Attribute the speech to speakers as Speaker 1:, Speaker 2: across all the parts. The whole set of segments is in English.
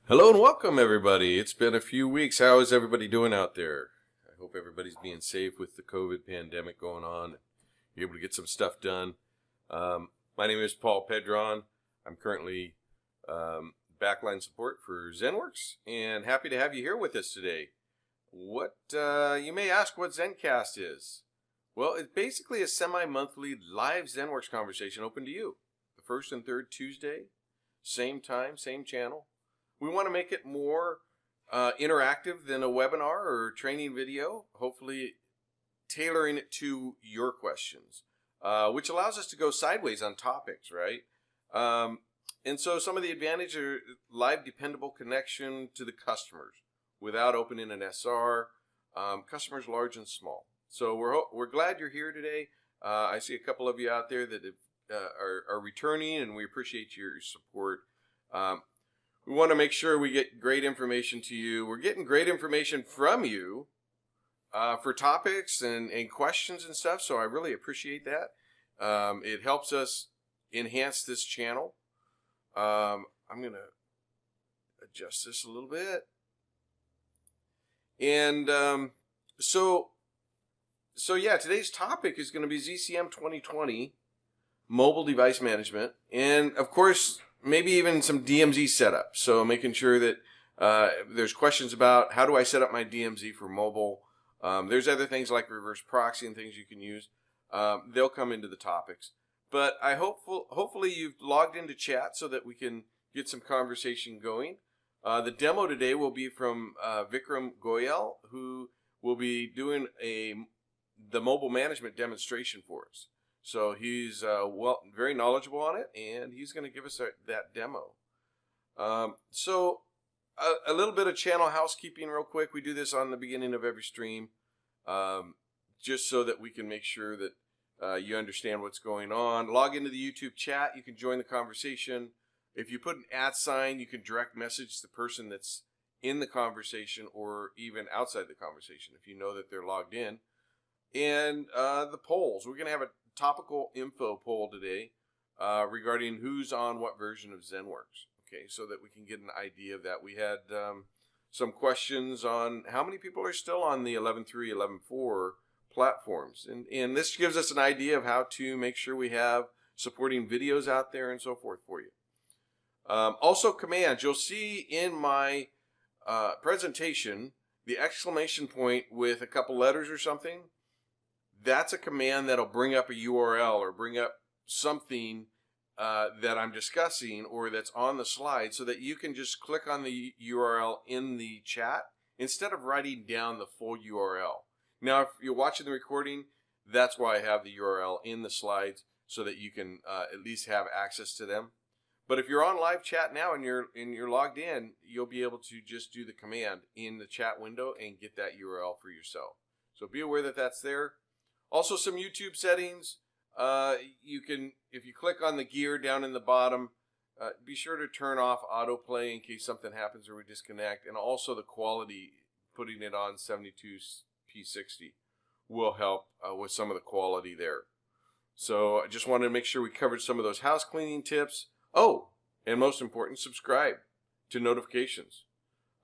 Speaker 1: Hello and welcome, everybody. It's been a few weeks. How is everybody doing out there? I hope everybody's being safe with the COVID pandemic going on. You're able to get some stuff done. My name is Paul Pedron. I'm currently backline support for ZENworks, and happy to have you here with us today. What you may ask what ZENcast is. Well, it's basically a semi-monthly live ZENworks conversation open to you. The first and third Tuesday, same time, same channel. We want to make it more interactive than a webinar or training video, hopefully tailoring it to your questions, which allows us to go sideways on topics, right? And so some of the advantages are live dependable connection to the customers without opening an SR, customers large and small. So we're glad you're here today. I see a couple of you out there that are returning, and we appreciate your support. We want to make sure we get great information to you. We're getting great information from you for topics and questions and stuff, so I really appreciate that. It helps us enhance this channel. I'm going to adjust this a little bit. And so yeah, today's topic is going to be ZCM 2020, mobile device management, and of course, maybe even some DMZ setup. So making sure that there's questions about how do I set up my DMZ for mobile. There's other things like reverse proxy and things you can use. They'll come into the topics. But hopefully you've logged into chat so that we can get some conversation going. The demo today will be from Vikram Goyal, who will be doing the mobile management demonstration for us. So he's very knowledgeable on it, and he's going to give us that demo. So a little bit of channel housekeeping real quick. We do this on the beginning of every stream, just so that we can make sure that you understand what's going on. Log into the YouTube chat. You can join the conversation. If you put an @ sign, you can direct message the person that's in the conversation or even outside the conversation if you know that they're logged in. And the polls. We're going to have a topical info poll today regarding who's on what version of ZENworks. Okay, so that we can get an idea of that. We had some questions on how many people are still on the 11.3, 11.4 platforms. And this gives us an idea of how to make sure we have supporting videos out there and so forth for you. Also commands. You'll see in my presentation the exclamation point with a couple letters or something. That's a command that'll bring up a URL or bring up something that I'm discussing or that's on the slide so that you can just click on the URL in the chat instead of writing down the full URL. Now, if you're watching the recording, that's why I have the URL in the slides so that you can at least have access to them. But if you're on live chat now and you're logged in, you'll be able to just do the command in the chat window and get that URL for yourself. So be aware that that's there. Also, some YouTube settings. You can, if you click on the gear down in the bottom, be sure to turn off autoplay in case something happens or we disconnect. And also the quality, putting it on 72p60 will help with some of the quality there. So I just wanted to make sure we covered some of those house cleaning tips. Oh, and most important, subscribe to notifications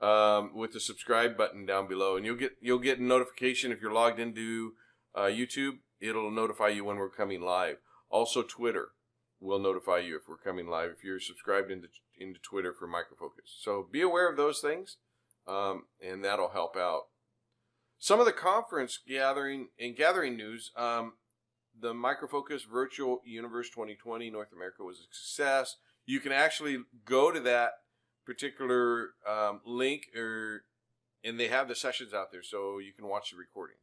Speaker 1: with the subscribe button down below, and you'll get a notification if you're logged into YouTube. It'll notify you when we're coming live. Also, Twitter will notify you if we're coming live if you're subscribed into Twitter for Micro Focus. So be aware of those things, and that'll help out. Some of the conference gathering news. The Micro Focus Virtual Universe 2020 North America was a success. You can actually go to that particular link, and they have the sessions out there, so you can watch the recordings.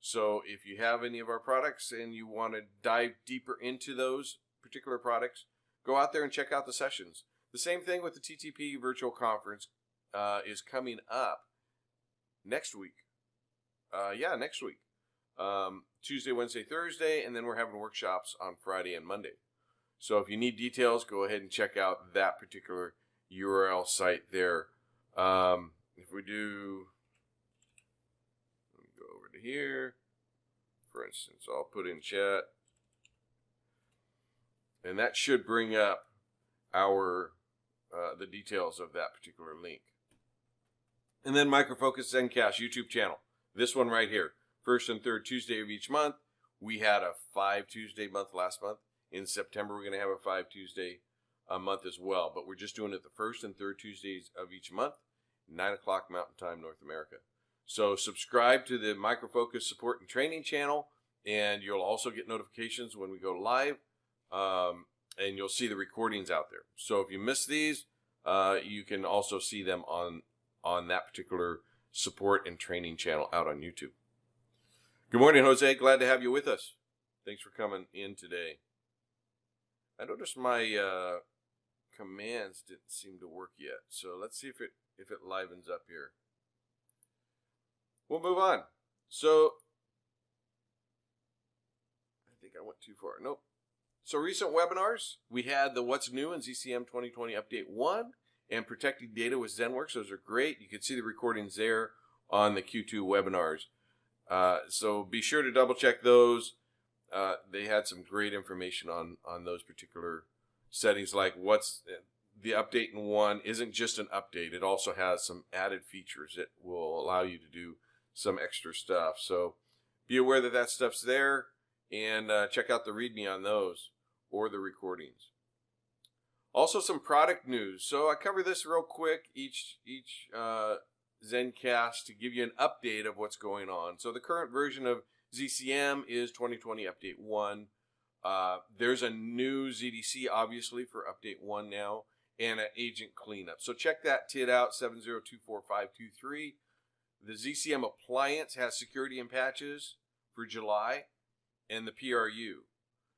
Speaker 1: So if you have any of our products and you want to dive deeper into those particular products, go out there and check out the sessions. The same thing with the TTP Virtual Conference is coming up next week. Next week. Tuesday, Wednesday, Thursday, and then we're having workshops on Friday and Monday. So if you need details, go ahead and check out that particular URL site there. If we do, let me go over to here. For instance, I'll put in chat, and that should bring up our the details of that particular link. And then Micro Focus ZENcast YouTube channel. This one right here. First and third Tuesday of each month. We had a 5 Tuesday month last month. In September, we're going to have a 5 Tuesday a month as well. But we're just doing it the first and third Tuesdays of each month, 9 o'clock Mountain Time, North America. So subscribe to the Micro Focus Support and Training channel, and you'll also get notifications when we go live, and you'll see the recordings out there. So if you miss these, you can also see them on that particular support and training channel out on YouTube. Good morning, Jose. Glad to have you with us. Thanks for coming in today. I noticed my commands didn't seem to work yet, so let's see if it livens up here. We'll move on. So I think I went too far. Nope. So recent webinars, we had the What's New in ZCM 2020 Update 1 and Protecting Data with ZENworks. Those are great. You can see the recordings there on the Q2 webinars. So be sure to double check those. They had some great information on those particular settings, like what's the update in 1 isn't just an update. It also has some added features that will allow you to do some extra stuff. So be aware that that stuff's there, and check out the README on those or the recordings. Also some product news. So I cover this real quick each ZENcast to give you an update of what's going on. So the current version of ZCM is 2020 Update 1. There's a new ZDC, obviously, for Update 1 now, and an agent cleanup. So check that TID out, 7024523. The ZCM appliance has security and patches for July, and the PRU.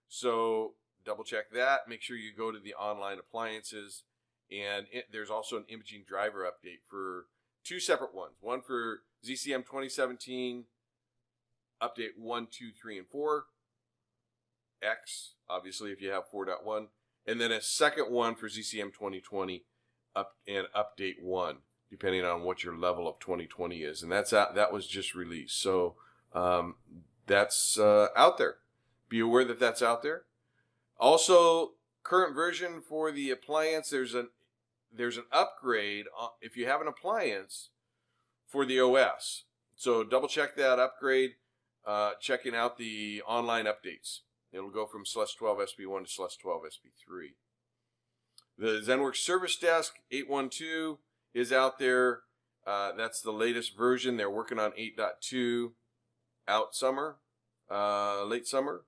Speaker 1: So double check that. Make sure you go to the online appliances, and there's also an imaging driver update for 2 separate ones. One for ZCM 2017 Update 1, 2, 3, and 4. X, obviously, if you have 4.1. And then a second one for ZCM 2020 and Update 1, depending on what your level of 2020 is. And that was just released. So that's out there. Be aware that that's out there. Also, current version for the appliance, there's an upgrade if you have an appliance for the OS. So double check that upgrade, checking out the online updates. It'll go from /12 SP1 to /12 SP3. The ZENworks Service Desk 812 is out there. That's the latest version. They're working on 8.2 out summer, late summer,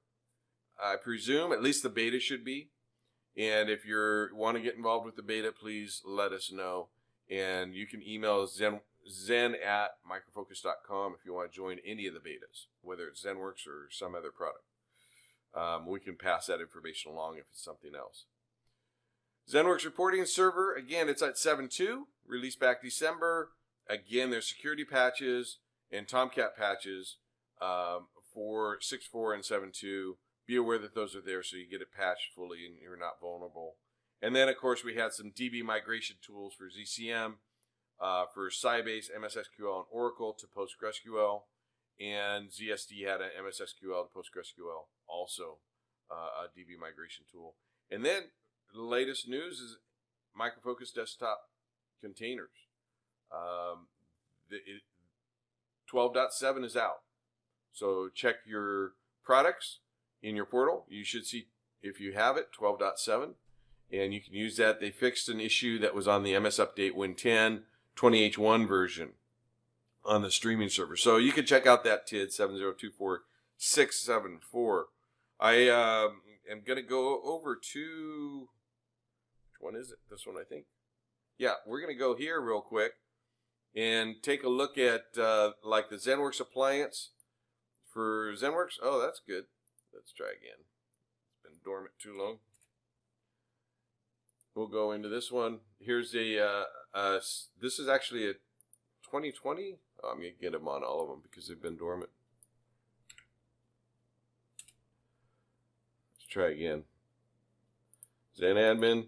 Speaker 1: I presume. At least the beta should be. And if you want to get involved with the beta, please let us know. And you can email zen@microfocus.com if you want to join any of the betas, whether it's ZENworks or some other product. We can pass that information along if it's something else. ZENworks reporting server, again, it's at 7.2, released back December. Again, there's security patches and Tomcat patches for 6.4 and 7.2. Be aware that those are there so you get it patched fully and you're not vulnerable. And then, of course, we had some DB migration tools for ZCM, for Sybase, MS-SQL, and Oracle to PostgreSQL. And ZSD had an MS-SQL to PostgreSQL, also a DB migration tool. And then the latest news is Micro Focus desktop containers. 12.7 is out. So check your products in your portal. You should see, if you have it, 12.7. And you can use that. They fixed an issue that was on the MS Update Win 10 20H1 version on the streaming server. So you can check out that TID 7024674. I am going to go over to, which one is it? This one, I think. Yeah, we're going to go here real quick and take a look at like the ZENworks appliance for ZENworks. Oh, that's good. Let's try again. It's been dormant too long. We'll go into this one. Here's a, this is actually a 2020. Oh, I'm going to get them on all of them because they've been dormant. Let's try again. Zen admin.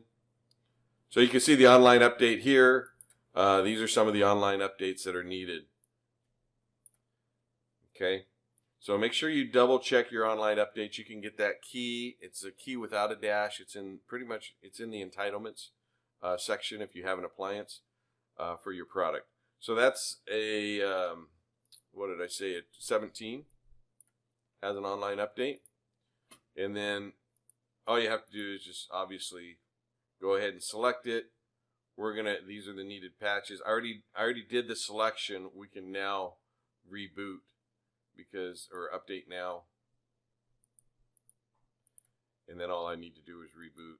Speaker 1: So you can see the online update here. These are some of the online updates that are needed. Okay. So make sure you double check your online updates. You can get that key. It's a key without a dash. It's in pretty much, it's in the entitlements section if you have an appliance for your product. So that's a, what did I say, a 17 has an online update. And then all you have to do is just obviously go ahead and select it. These are the needed patches. I already did the selection. We can now reboot or update now. And then all I need to do is reboot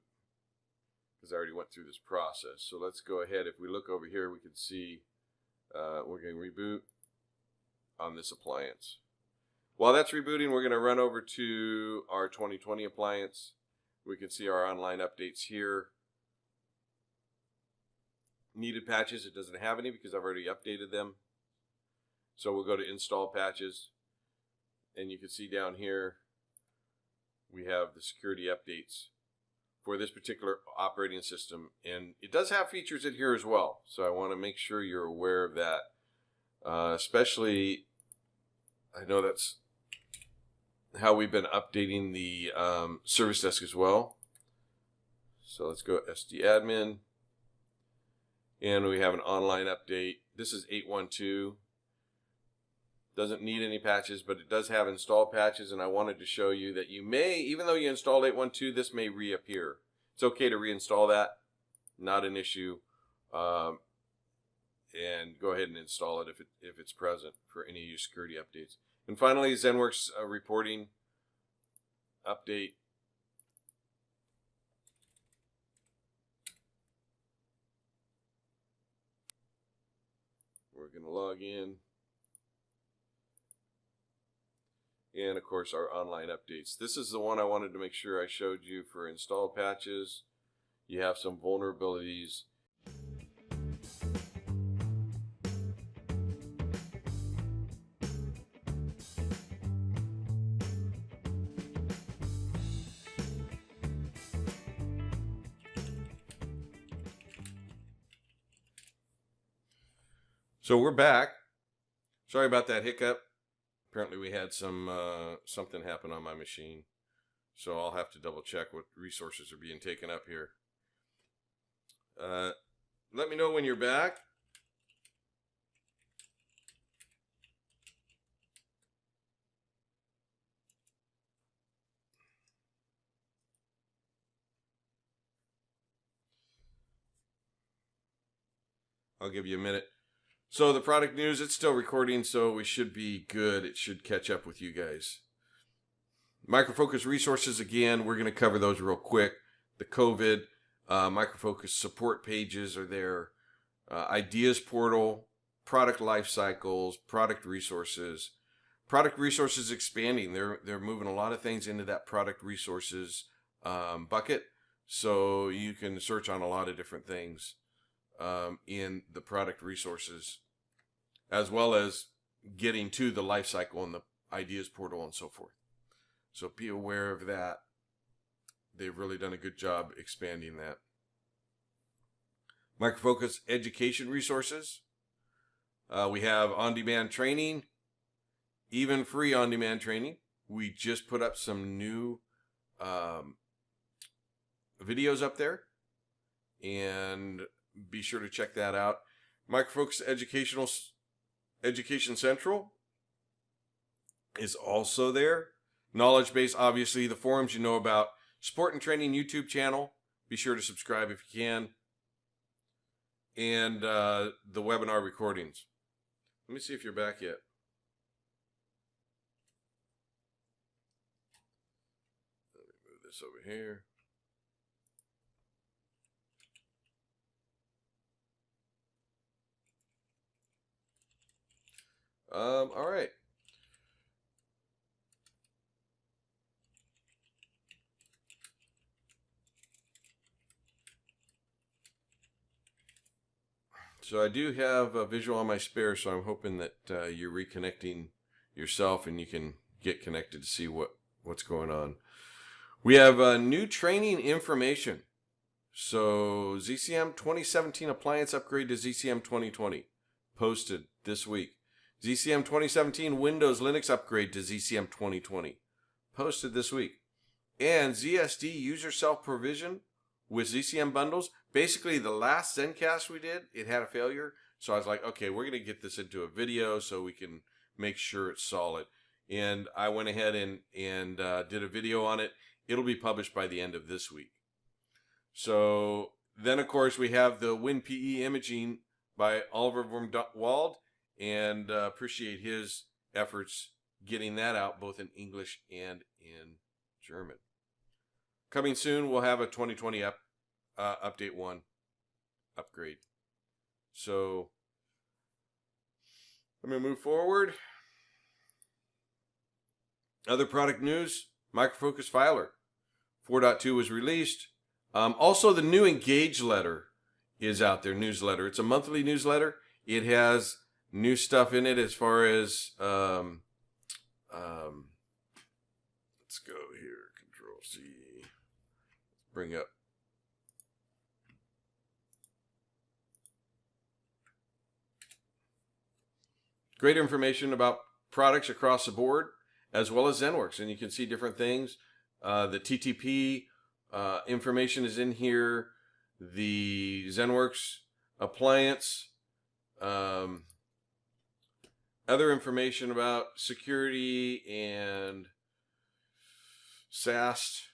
Speaker 1: because I already went through this process. So let's go ahead. If we look over here, we can see we're going to reboot on this appliance. While that's rebooting, we're going to run over to our 2020 appliance. We can see our online updates here. Needed patches, it doesn't have any because I've already updated them. So we'll go to install patches, and you can see down here we have the security updates for this particular operating system, and it does have features in here as well, so I want to make sure you're aware of that. Especially, I know that's how we've been updating the service desk as well. So let's go SD admin, and we have an online update. This is 8.12. Doesn't need any patches, but it does have install patches, and I wanted to show you that you may, even though you installed 8.12, this may reappear. It's okay to reinstall that, not an issue, and go ahead and install it if it's present for any of your security updates. And finally, ZENworks reporting update. We're going to log in. And of course our online updates. This is the one I wanted to make sure I showed you for install patches. You have some vulnerabilities. So we're back. Sorry about that hiccup. Apparently we had something happen on my machine, so I'll have to double check what resources are being taken up here. Let me know when you're back. I'll give you a minute. So the product news, it's still recording, so we should be good. It should catch up with you guys. Micro Focus resources, again, we're going to cover those real quick. The COVID, Micro Focus support pages are there. Ideas portal, product life cycles, product resources. Product resources expanding. They're moving a lot of things into that product resources bucket, so you can search on a lot of different things in the product resources, as well as getting to the life cycle and the ideas portal and so forth. So be aware of that. They've really done a good job expanding that. Micro Focus education resources. We have on-demand training, even free on-demand training. We just put up some new videos up there, and be sure to check that out. Micro Focus Education Central is also there. Knowledge base, obviously, the forums you know about. Support and training YouTube channel. Be sure to subscribe if you can. And the webinar recordings. Let me see if you're back yet. Let me move this over here. All right. So I do have a visual on my spare, so I'm hoping that you're reconnecting yourself and you can get connected to see what's going on. We have new training information. So ZCM 2017 appliance upgrade to ZCM 2020 posted this week. ZCM 2017 Windows Linux upgrade to ZCM 2020 posted this week. And ZSD user self-provision with ZCM bundles. Basically, the last ZENcast we did, it had a failure. So I was like, okay, we're going to get this into a video so we can make sure it's solid. And I went ahead and did a video on it. It'll be published by the end of this week. So then, of course, we have the WinPE imaging by Oliver Wald, and appreciate his efforts getting that out both in English and in German. Coming soon, we'll have a 2020 update 1 upgrade. So I'm going to move forward. Other product news, Micro Focus Filer 4.2 was released. Also, the new Engage letter is out there, newsletter. It's a monthly newsletter. It has new stuff in it as far as, let's go here, Control C, bring up. Great information about products across the board, as well as ZENworks. And you can see different things. The TTP information is in here. The ZENworks appliance. Other information about security and SAST,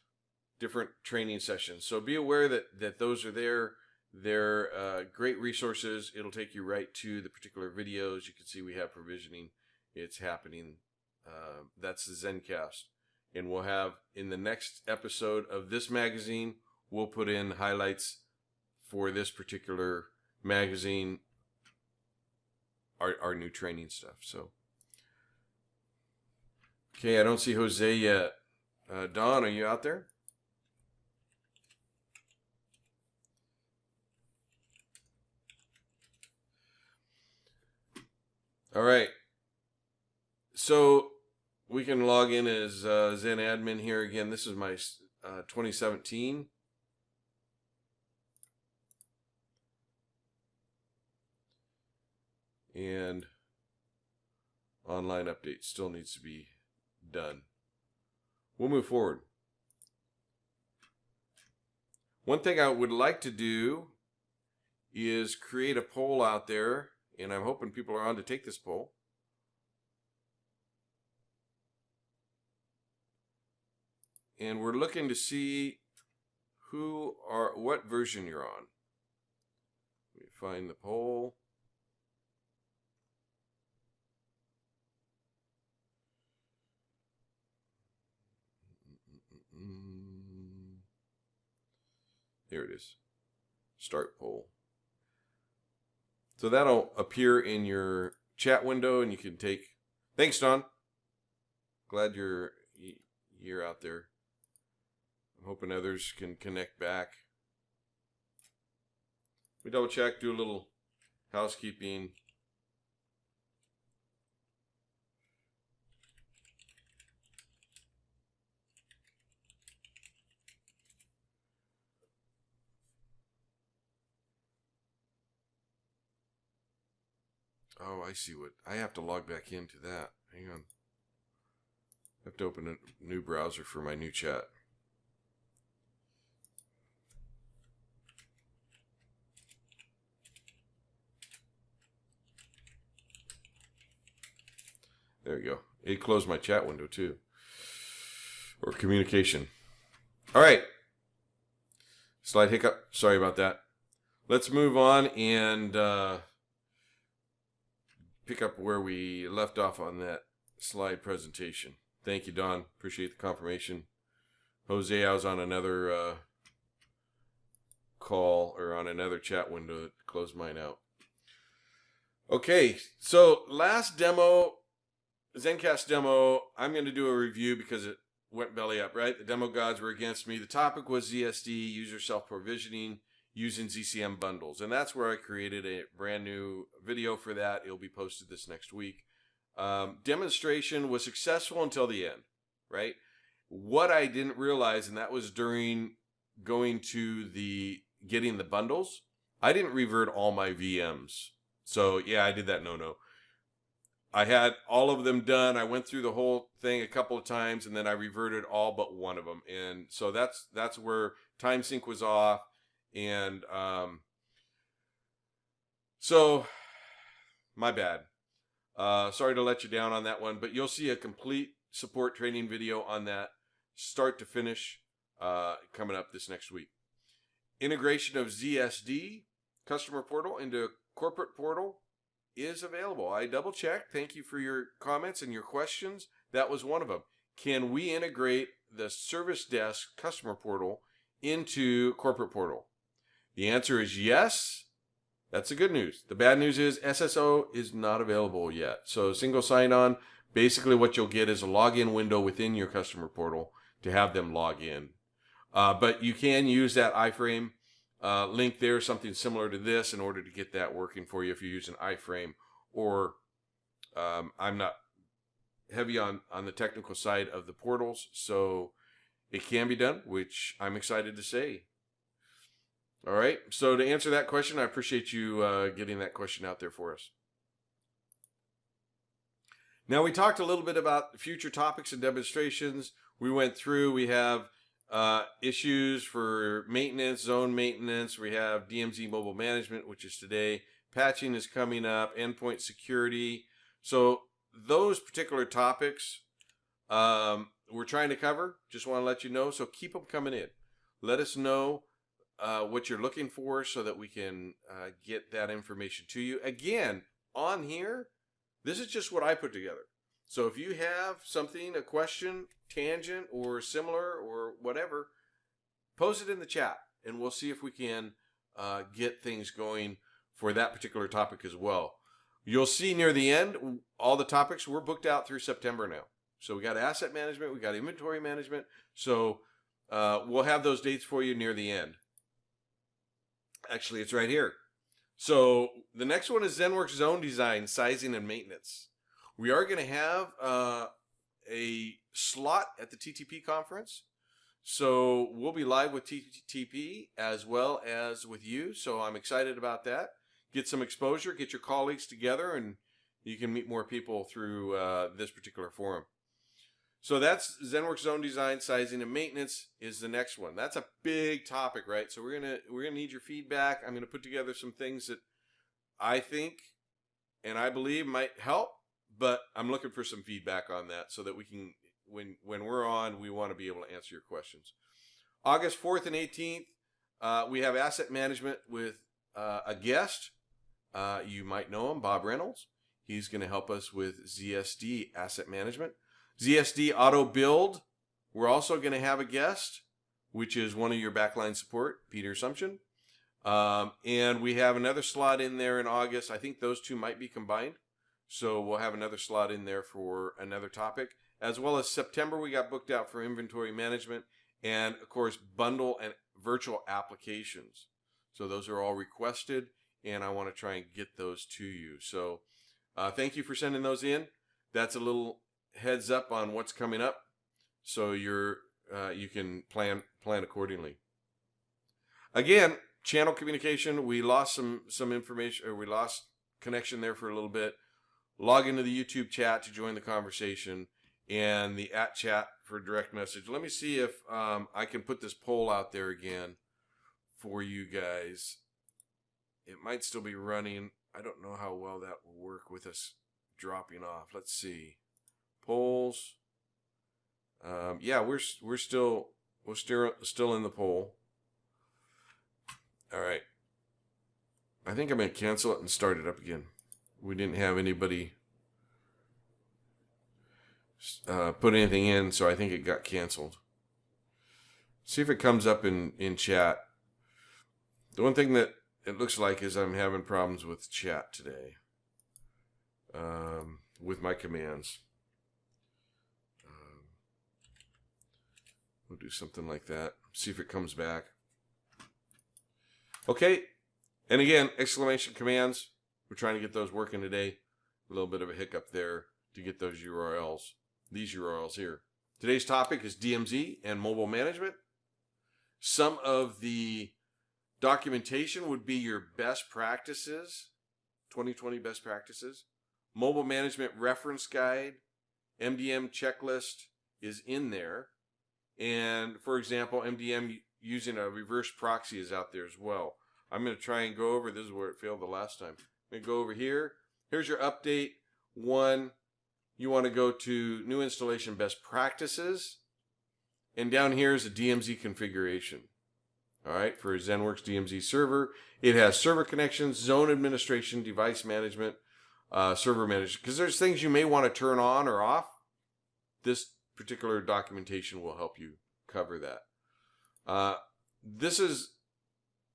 Speaker 1: different training sessions. So be aware that those are there. They're great resources. It'll take you right to the particular videos. You can see we have provisioning. It's happening. That's the ZENcast. And we'll have, in the next episode of this magazine, we'll put in highlights for this particular magazine, our new training stuff. So, okay, I don't see Jose yet. Don, are you out there? All right. So we can log in as Zen admin here again. This is my 2017. And online update still needs to be done. We'll move forward. One thing I would like to do is create a poll out there, and I'm hoping people are on to take this poll. And we're looking to see what version you're on. Let me find the poll. There it is. Start poll. So that'll appear in your chat window, and you can take. Thanks, Don. Glad you're out there. I'm hoping others can connect back. We double check, do a little housekeeping. Oh, I see what. I have to log back into that. Hang on. I have to open a new browser for my new chat. There we go. It closed my chat window too. Or communication. All right. Slide hiccup. Sorry about that. Let's move on and pick up where we left off on that slide presentation. Thank you, Don. Appreciate the confirmation. Jose, I was on another call or on another chat window that closed mine out. Okay, so last demo, ZENcast demo, I'm going to do a review because it went belly up, right? The demo gods were against me. The topic was ZSD, user self-provisioning, using ZCM bundles. And that's where I created a brand new video for that. It'll be posted this next week. Demonstration was successful until the end, right? What I didn't realize, and that was during going to getting the bundles, I didn't revert all my VMs. So yeah, I did that no. I had all of them done. I went through the whole thing a couple of times, and then I reverted all but one of them. And so that's where time sync was off, and so my bad. Sorry to let you down on that one, but you'll see a complete support training video on that, start to finish, coming up this next week. Integration of ZSD customer portal into corporate portal is available. I double checked. Thank you for your comments and your questions. That was one of them. Can we integrate the service desk customer portal into corporate portal? The answer is yes. That's the good news. The bad news is SSO is not available yet. So single sign-on, basically what you'll get is a login window within your customer portal to have them log in. But you can use that iframe link there, something similar to this, in order to get that working for you if you use an iframe. Or I'm not heavy on the technical side of the portals, so it can be done, which I'm excited to say. All right, so to answer that question, I appreciate you getting that question out there for us. Now, we talked a little bit about future topics and demonstrations. We went through, we have issues for maintenance, zone maintenance. We have DMZ mobile management, which is today. Patching is coming up, endpoint security. So those particular topics we're trying to cover. Just want to let you know. So keep them coming in. Let us know what you're looking for so that we can get that information to you. Again, on here, this is just what I put together. So if you have something, a question, tangent, or similar, or whatever, post it in the chat, and we'll see if we can get things going for that particular topic as well. You'll see near the end, all the topics we're booked out through September now. So we got asset management, we got inventory management. So we'll have those dates for you near the end. Actually, it's right here. So the next one is ZENworks Zone Design, Sizing, and Maintenance. We are going to have a slot at the TTP conference. So we'll be live with TTP as well as with you. So I'm excited about that. Get some exposure, get your colleagues together, and you can meet more people through this particular forum. So that's ZENworks Zone Design, Sizing, and Maintenance is the next one. That's a big topic, right? So we're gonna need your feedback. I'm gonna put together some things that I think and I believe might help, but I'm looking for some feedback on that so that we can, when we're on, we want to be able to answer your questions. August 4th and 18th, we have asset management with a guest. You might know him, Bob Reynolds. He's going to help us with ZSD asset management. ZSD auto build, we're also going to have a guest, which is one of your backline support, Peter Sumption. And we have another slot in there in August. I think those two might be combined. So we'll have another slot in there for another topic. As well as September, we got booked out for inventory management and, of course, bundle and virtual applications. So those are all requested, and I want to try and get those to you. So thank you for sending those in. That's a little heads up on what's coming up, so you can plan accordingly. Again, channel communication, we lost some information, or we lost connection there for a little bit. Log into the YouTube chat to join the conversation, and the @chat for direct message. Let me see if I can put this poll out there again for you guys. It might still be running. I don't know how well that will work with us dropping off. Let's see. Polls. Yeah, we're still in the poll. All right. I think I'm going to cancel it and start it up again. We didn't have anybody put anything in, so I think it got canceled. See if it comes up in chat. The one thing that it looks like is I'm having problems with chat today, with my commands. We'll do something like that. See if it comes back. Okay. And again, exclamation commands. We're trying to get those working today. A little bit of a hiccup there to get those URLs. These URLs here. Today's topic is DMZ and mobile management. Some of the documentation would be your best practices, 2020 best practices. Mobile management reference guide, MDM checklist is in there. And for example, MDM using a reverse proxy is out there as well. I'm going to try and go over, this is where it failed the last time. I'm going to go over here. Here's your update. 1, you want to go to new installation best practices. And down here is a DMZ configuration. All right, for a ZENworks DMZ server. It has server connections, zone administration, device management, server management. Because there's things you may want to turn on or off. This particular documentation will help you cover that. This has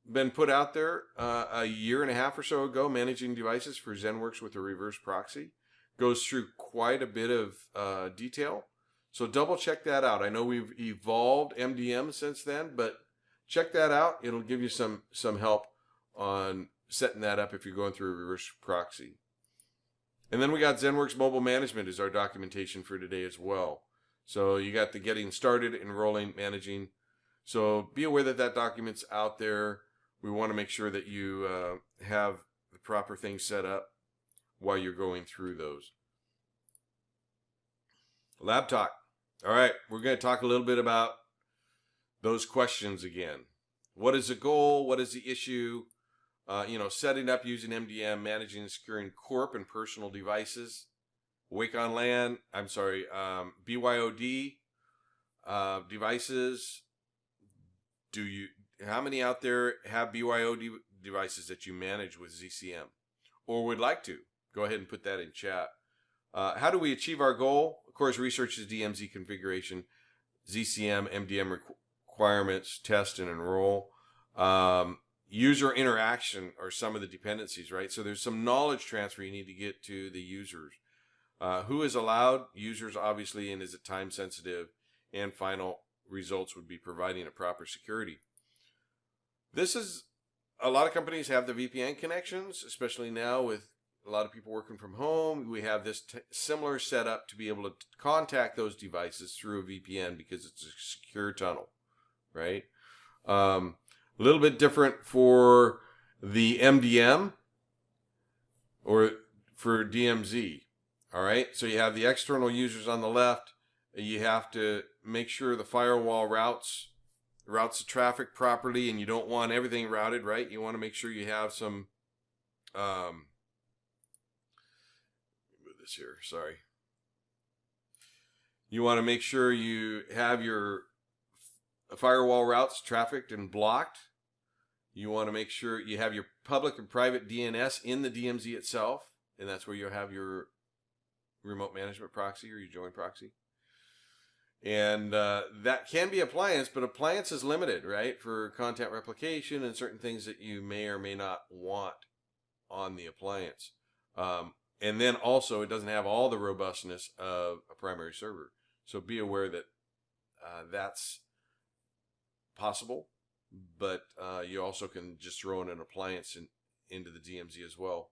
Speaker 1: been put out there a year and a half or so ago, managing devices for ZENworks with a reverse proxy. Goes through quite a bit of detail. So double check that out. I know we've evolved MDM since then, but check that out. It'll give you some help on setting that up if you're going through a reverse proxy. And then we got ZENworks Mobile Management is our documentation for today as well. So you got the getting started, enrolling, managing. So be aware that that document's out there. We want to make sure that you have the proper things set up while you're going through those. Lab talk. All right, we're going to talk a little bit about those questions again. What is the goal? What is the issue? Setting up using MDM, managing and securing corp and personal devices. Wake on LAN, BYOD devices. How many out there have BYOD devices that you manage with ZCM or would like to? Go ahead and put that in chat. How do we achieve our goal? Of course, research is DMZ configuration, ZCM, MDM requirements, test and enroll. User interaction are some of the dependencies, right? So there's some knowledge transfer you need to get to the users. Who is allowed? Users, obviously, and is it time sensitive? And final results would be providing a proper security. This is, a lot of companies have the VPN connections, especially now with a lot of people working from home. We have this similar setup to be able to contact those devices through a VPN because it's a secure tunnel, right? A little bit different for the MDM or for DMZ, all right? So you have the external users on the left. You have to make sure the firewall routes the traffic properly, and you don't want everything routed, right? You want to make sure you have some here, sorry. You want to make sure you have your firewall routes trafficked and blocked. You want to make sure you have your public and private DNS in the DMZ itself, and that's where you'll have your remote management proxy or your join proxy. And that can be appliance, but appliance is limited, right? For content replication and certain things that you may or may not want on the appliance. And then also, it doesn't have all the robustness of a primary server. So be aware that that's possible, but you also can just throw in an appliance into the DMZ as well,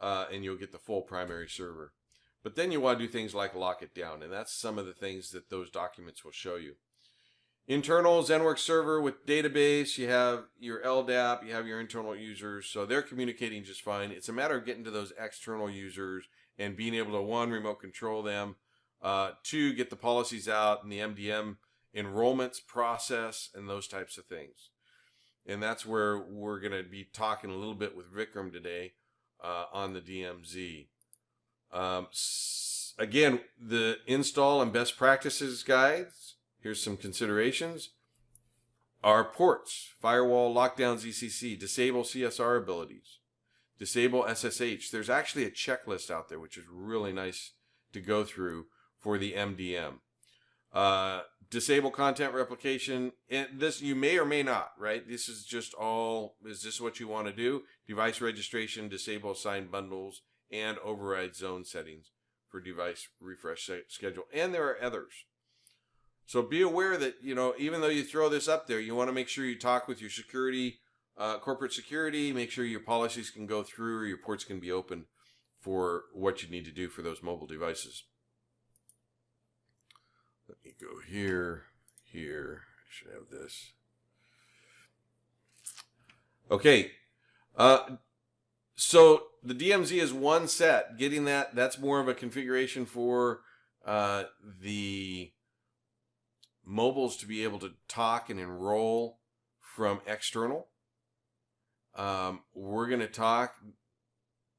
Speaker 1: and you'll get the full primary server. But then you want to do things like lock it down, and that's some of the things that those documents will show you. Internal ZENworks server with database, you have your LDAP, you have your internal users, so they're communicating just fine. It's a matter of getting to those external users and being able to, 1, remote control them, 2, get the policies out and the MDM enrollments process and those types of things. And that's where we're going to be talking a little bit with Vikram today on the DMZ. Again, the install and best practices guides. Here's some considerations. Our ports, firewall, lockdown, ZCC, disable CSR abilities, disable SSH. There's actually a checklist out there, which is really nice to go through for the MDM. Disable content replication. And this you may or may not, right? This is just all, is this what you want to do? Device registration, disable assigned bundles, and override zone settings for device refresh schedule. And there are others. So be aware that, even though you throw this up there, you want to make sure you talk with your security, corporate security, make sure your policies can go through or your ports can be open for what you need to do for those mobile devices. Let me go here. I should have this. Okay. So the DMZ is one set. Getting that's more of a configuration for the mobiles to be able to talk and enroll from external. We're going to talk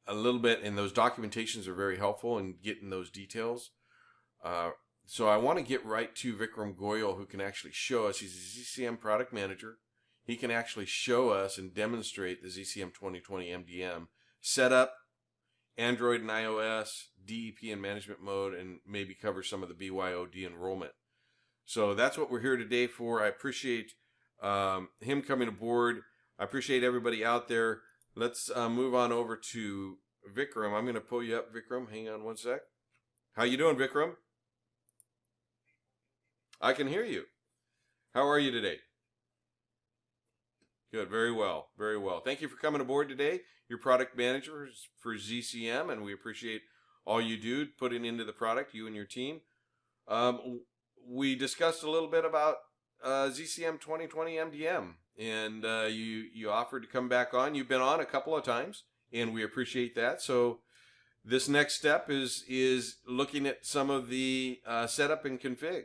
Speaker 1: a little bit, and those documentations are very helpful in getting those details. So I want to get right to Vikram Goyal, who can actually show us. He's a ZCM Product Manager. He can actually show us and demonstrate the ZCM 2020 MDM setup, Android and iOS, DEP and management mode, and maybe cover some of the BYOD enrollment. So that's what we're here today for. I appreciate him coming aboard. I appreciate everybody out there. Let's move on over to Vikram. I'm going to pull you up, Vikram. Hang on one sec. How you doing, Vikram? I can hear you. How are you today? Good. Very well. Very well. Thank you for coming aboard today. You're product manager for ZCM, and we appreciate all you do putting into the product, you and your team. We discussed a little bit about ZCM 2020 MDM, and you offered to come back on. You've been on a couple of times, and we appreciate that. So this next step is looking at some of the setup and config.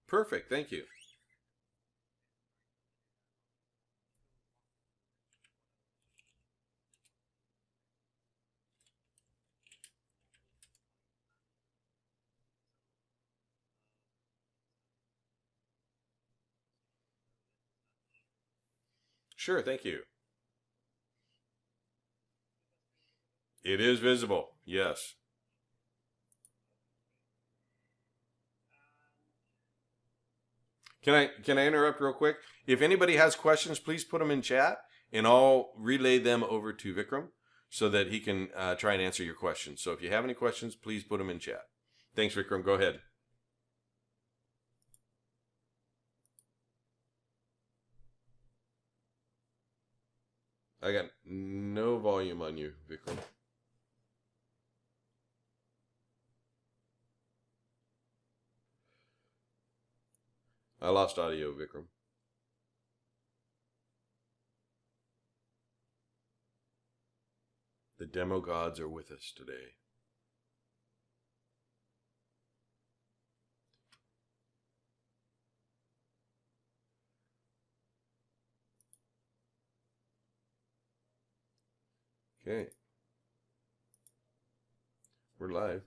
Speaker 1: Perfect. Thank you. Sure. Thank you. It is visible. Yes. Can I interrupt real quick? If anybody has questions, please put them in chat, and I'll relay them over to Vikram so that he can try and answer your questions. So if you have any questions, please put them in chat. Thanks, Vikram. Go ahead. I got no volume on you, Vikram. I lost audio, Vikram. The demo gods are with us today. Okay. We're live.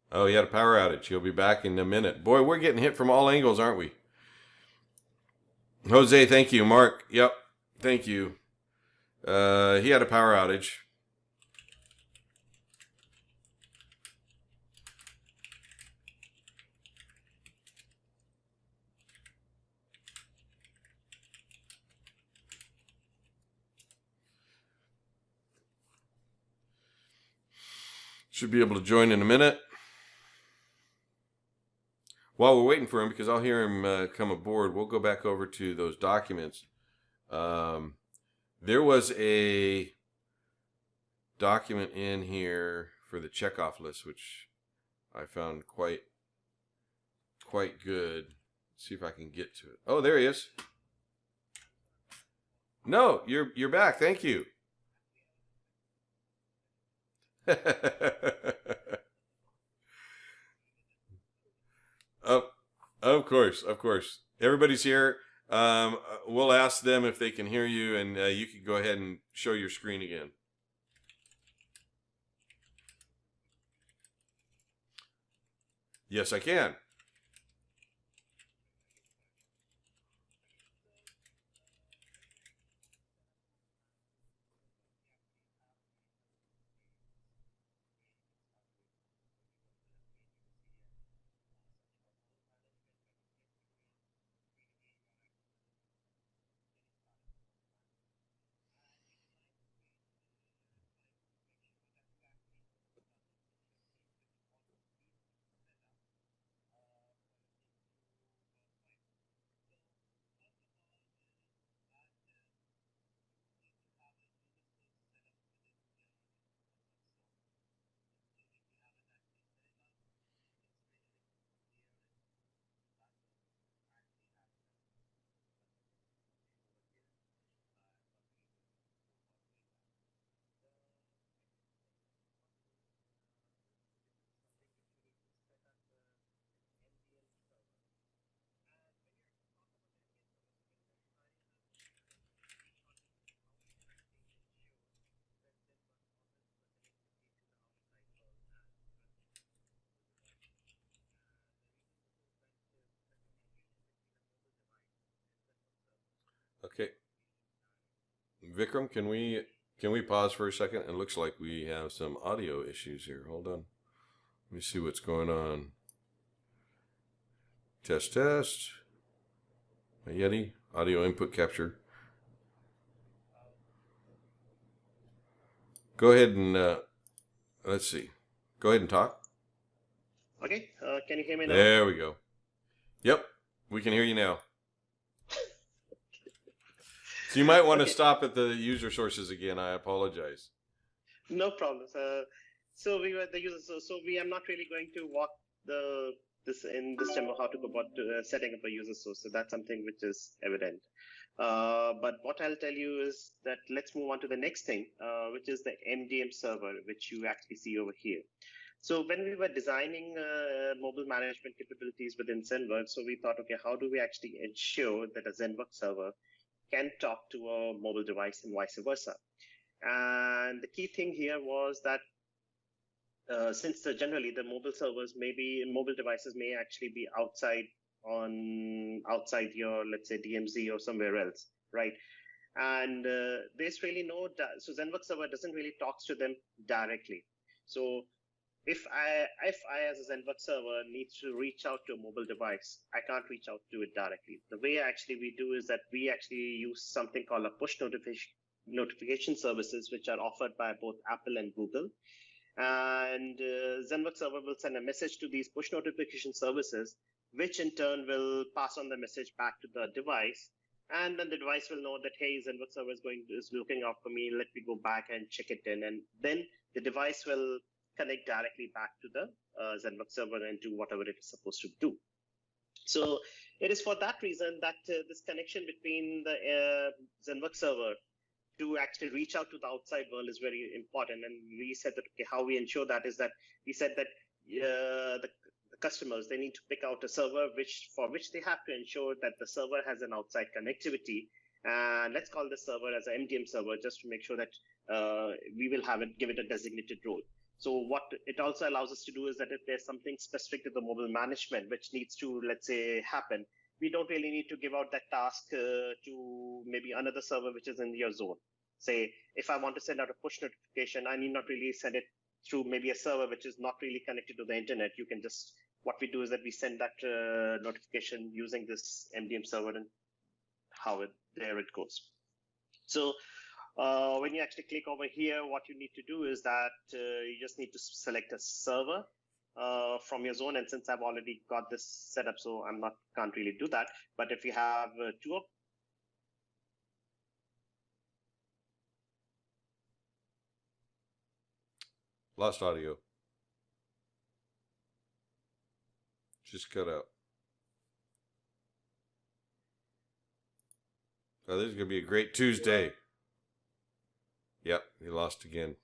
Speaker 1: Oh, he had a power outage. He'll be back in a minute. Boy, we're getting hit from all angles, aren't we? Jose, thank you. Mark, yep, thank you. He had a power outage. Should be able to join in a minute. While we're waiting for him, because I'll hear him come aboard, we'll go back over to those documents. There was a document in here for the checkoff list, which I found quite good. Let's see if I can get to it. Oh, there he is. No, you're back. Thank you. Oh, of course. Everybody's here. We'll ask them if they can hear you, and you can go ahead and show your screen again. Yes, I can. Okay. Vikram, can we pause for a second? It looks like we have some audio issues here. Hold on. Let me see what's going on. Test, test. A Yeti, audio input capture. Go ahead and, let's see. Go ahead and talk.
Speaker 2: Okay, can you hear me now?
Speaker 1: There we go. Yep, we can hear you now. So you might want to stop at the user sources again. I apologize.
Speaker 2: No problem. So we were the users. So we are not really going to walk this demo how to go about setting up a user source. So that's something which is evident. But what I'll tell you is that let's move on to the next thing, which is the MDM server, which you actually see over here. So when we were designing mobile management capabilities within ZENworks, so we thought, okay, how do we actually ensure that a ZENworks server can talk to a mobile device and vice versa? And the key thing here was that since generally the mobile devices may actually be outside your, let's say, DMZ or somewhere else, right? And there's really so ZENworks server doesn't really talk to them directly. So if I as a ZENworks server needs to reach out to a mobile device, I can't reach out to it directly. The way actually we do is that we actually use something called a push notification services, which are offered by both Apple and Google. And ZENworks server will send a message to these push notification services, which in turn will pass on the message back to the device. And then the device will know that, hey, ZENworks server is looking out for me. Let me go back and check it in. And then the device will connect directly back to the ZENworks server and do whatever it is supposed to do. So it is for that reason that this connection between the ZENworks server to actually reach out to the outside world is very important. And we said that, okay, how we ensure that is that we said that the customers, they need to pick out a server for which they have to ensure that the server has an outside connectivity. And let's call this server as an MDM server, just to make sure that we will give it a designated role. So what it also allows us to do is that if there's something specific to the mobile management which needs to, let's say, happen, we don't really need to give out that task to maybe another server which is in your zone. Say, if I want to send out a push notification, I need not really send it through maybe a server which is not really connected to the internet. You can just, what we do is that we send that notification using this MDM server, and there it goes. So when you actually click over here, what you need to do is that you just need to select a server from your zone. And since I've already got this set up, so can't really do that. But if you have two of
Speaker 1: Lost audio. Just cut out. Oh, this is going to be a great Tuesday. Yep, he lost again.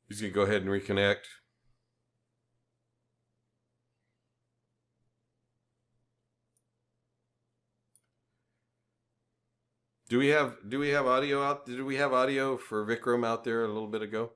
Speaker 1: He's going to go ahead and reconnect. Do we have audio out? Did we have audio for Vikram out there a little bit ago?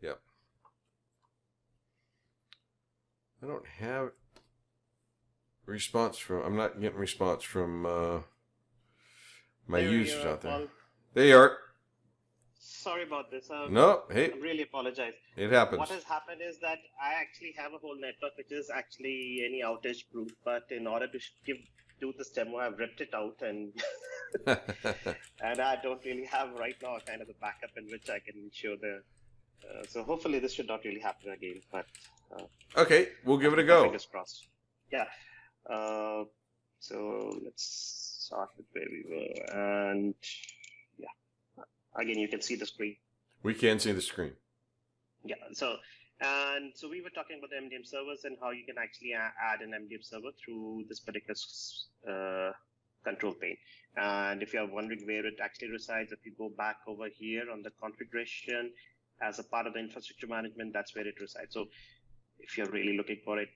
Speaker 1: Yep. I don't have response from, I'm not getting response from my users out there. There you are.
Speaker 2: Sorry about this.
Speaker 1: No, hey.
Speaker 2: I really apologize.
Speaker 1: It happens.
Speaker 2: What has happened is that I actually have a whole network which is actually any outage proof, but in order to give do this demo, I've ripped it out and and I don't really have right now a kind of a backup in which I can ensure the. So hopefully this should not really happen again. But
Speaker 1: okay, we'll give it a go.
Speaker 2: Fingers crossed. Yeah. So let's start with where we were, and yeah, again you can see the screen.
Speaker 1: We can see the screen.
Speaker 2: Yeah. So we were talking about the MDM servers and how you can actually add an MDM server through this particular control pane. And if you are wondering where it actually resides, if you go back over here on the configuration as a part of the infrastructure management, that's where it resides. So if you're really looking for it,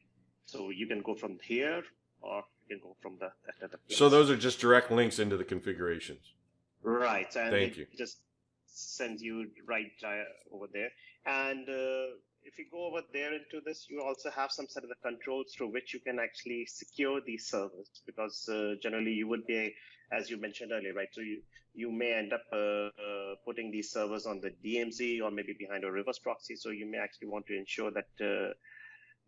Speaker 2: so you can go from here or you can go from that other place.
Speaker 1: So those are just direct links into the configurations.
Speaker 2: Right. And
Speaker 1: Thank you.
Speaker 2: Just sends you right over there. And if you go over there into this, you also have some set of the controls through which you can actually secure these servers, because generally you would be, as you mentioned earlier, right? So you may end up putting these servers on the DMZ or maybe behind a reverse proxy. So you may actually want to ensure that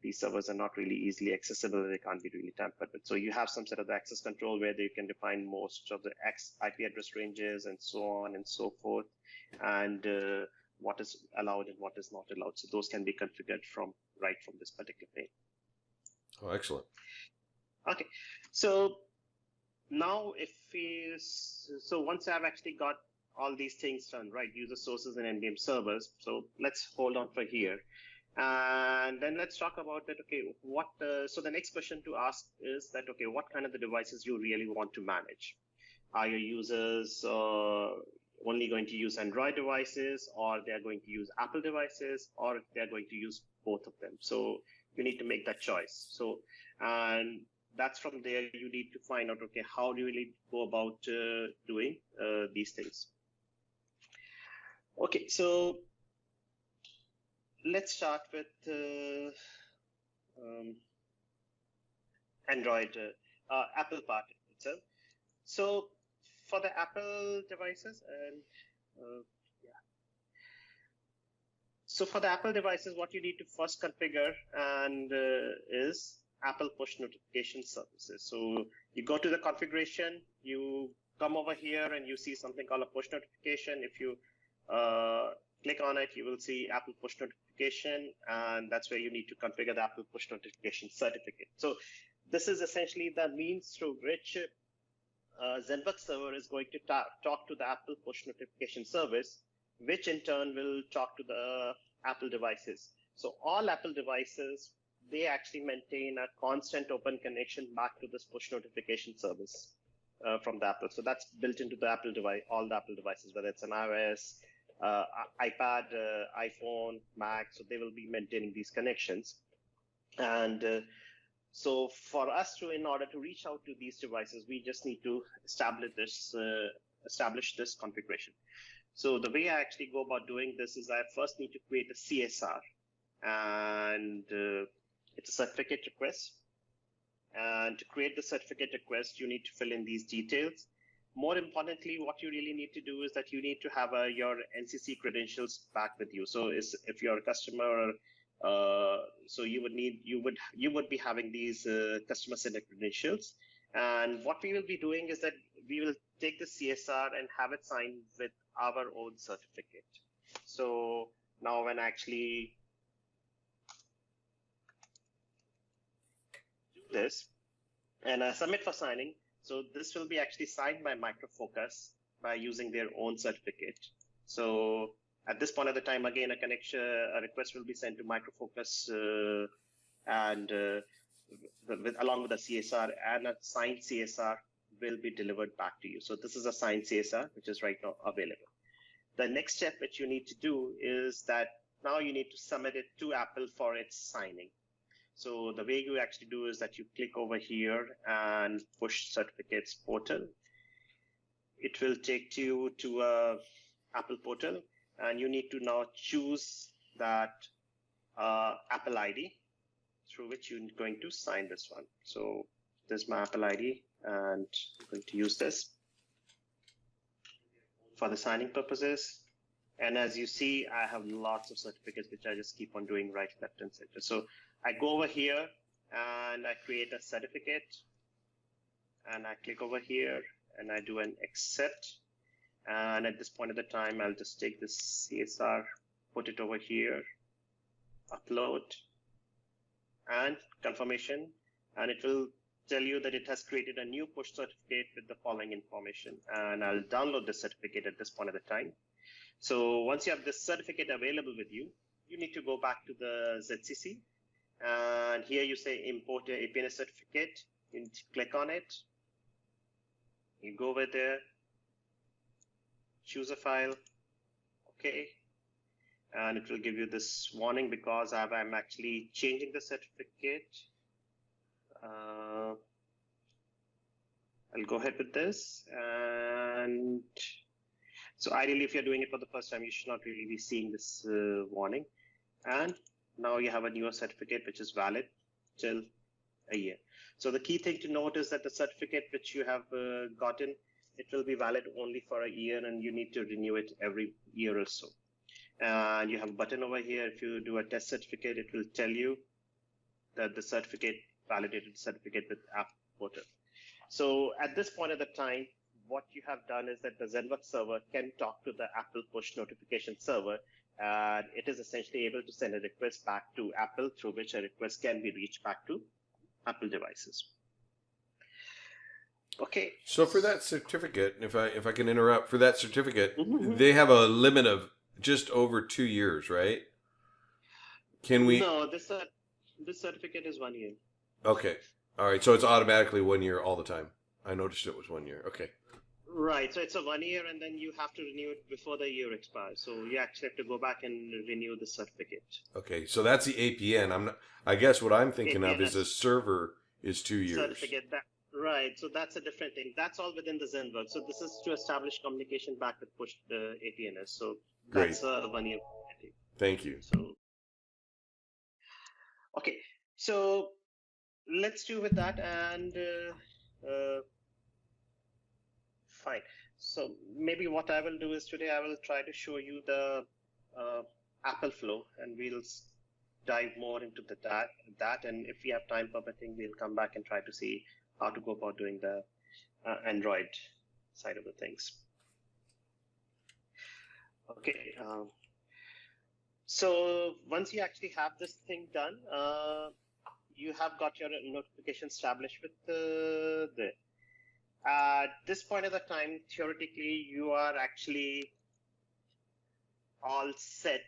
Speaker 2: these servers are not really easily accessible and they can't be really tampered with. So you have some sort of the access control where you can define most of the IP address ranges and so on and so forth, and what is allowed and what is not allowed. So those can be configured right from this particular pane.
Speaker 1: Oh, excellent.
Speaker 2: Okay, so now so once I've actually got all these things done, right, user sources and MDM servers, so let's hold on for here. And then let's talk about that. Okay, so the next question to ask is that, okay, what kind of the devices you really want to manage? Are your users only going to use Android devices, or they're going to use Apple devices, or they're going to use both of them? So you need to make that choice. So, and that's from there you need to find out, okay, how do you really go about doing these things? Okay, so let's start with Android, Apple part itself. So for the Apple devices, so for the Apple devices, what you need to first configure is Apple push notification services. So you go to the configuration, you come over here and you see something called a push notification. If you click on it, you will see Apple push notification, and that's where you need to configure the Apple push notification certificate. So this is essentially the means through which ZENworks server is going to talk to the Apple push notification service, which in turn will talk to the Apple devices. So all Apple devices, they actually maintain a constant open connection back to this push notification service from the Apple. So that's built into the Apple device, all the Apple devices, whether it's an iOS, iPad, iPhone, Mac, so they will be maintaining these connections. And so for us in order to reach out to these devices, we just need to establish this configuration. So the way I actually go about doing this is I first need to create a CSR, and it's a certificate request. And to create the certificate request, you need to fill in these details. More importantly, what you really need to do is that you need to have your NCC credentials back with you. So if you're a customer, so you would be having these customer-centered credentials. And what we will be doing is that we will take the CSR and have it signed with our own certificate. So now when I actually do this and I submit for signing, so this will be actually signed by Micro Focus by using their own certificate. So at this point of the time, again, a request will be sent to Micro Focus and along with the CSR, and a signed CSR will be delivered back to you. So this is a signed CSR, which is right now available. The next step which you need to do is that now you need to submit it to Apple for its signing. So the way you actually do is that you click over here and push certificates portal. It will take you to a Apple portal, and you need to now choose that Apple ID through which you're going to sign this one. So this is my Apple ID, and I'm going to use this for the signing purposes. And as you see, I have lots of certificates which I just keep on doing right, left, and center. So I go over here and I create a certificate, and I click over here and I do an accept. And at this point of the time, I'll just take this CSR, put it over here, upload, and confirmation, and it will tell you that it has created a new push certificate with the following information. And I'll download the certificate at this point of the time. So once you have this certificate available with you, you need to go back to the ZCC. And here you say import a APN certificate. You click on it. You go over there, choose a file, okay. And it will give you this warning because I'm actually changing the certificate. I'll go ahead with this. And so ideally, if you're doing it for the first time, you should not really be seeing this warning. And now you have a newer certificate, which is valid till a year. So the key thing to note is that the certificate which you have gotten, it will be valid only for a year, and you need to renew it every year or so. And you have a button over here. If you do a test certificate, it will tell you that the certificate validated certificate with App Portal. So at this point of the time, what you have done is that the ZENworks server can talk to the Apple push notification server, and it is essentially able to send a request back to Apple, through which a request can be reached back to Apple devices. Okay.
Speaker 1: So for that certificate, if I can interrupt, for that certificate, they have a limit of just over 2 years, right? Can we?
Speaker 2: No, this certificate is 1 year.
Speaker 1: Okay. All right. So it's automatically 1 year all the time. I noticed it was 1 year. Okay.
Speaker 2: Right. So it's a 1 year, and then you have to renew it before the year expires. So you actually have to go back and renew the certificate.
Speaker 1: Okay. So that's the APN. I guess what I'm thinking of is a server is 2 years.
Speaker 2: Certificate. Right. So that's a different thing. That's all within the ZENworks. So this is to establish communication back with push APNs. So that's a 1 year.
Speaker 1: Thank you.
Speaker 2: So okay. So let's do with that, and fine. So maybe what I will do is today I will try to show you the Apple flow, and we'll dive more into that. And if we have time permitting, we'll come back and try to see how to go about doing the Android side of the things. Okay. So once you actually have this thing done, you have got your notification established with the. At this point of the time, theoretically, you are actually all set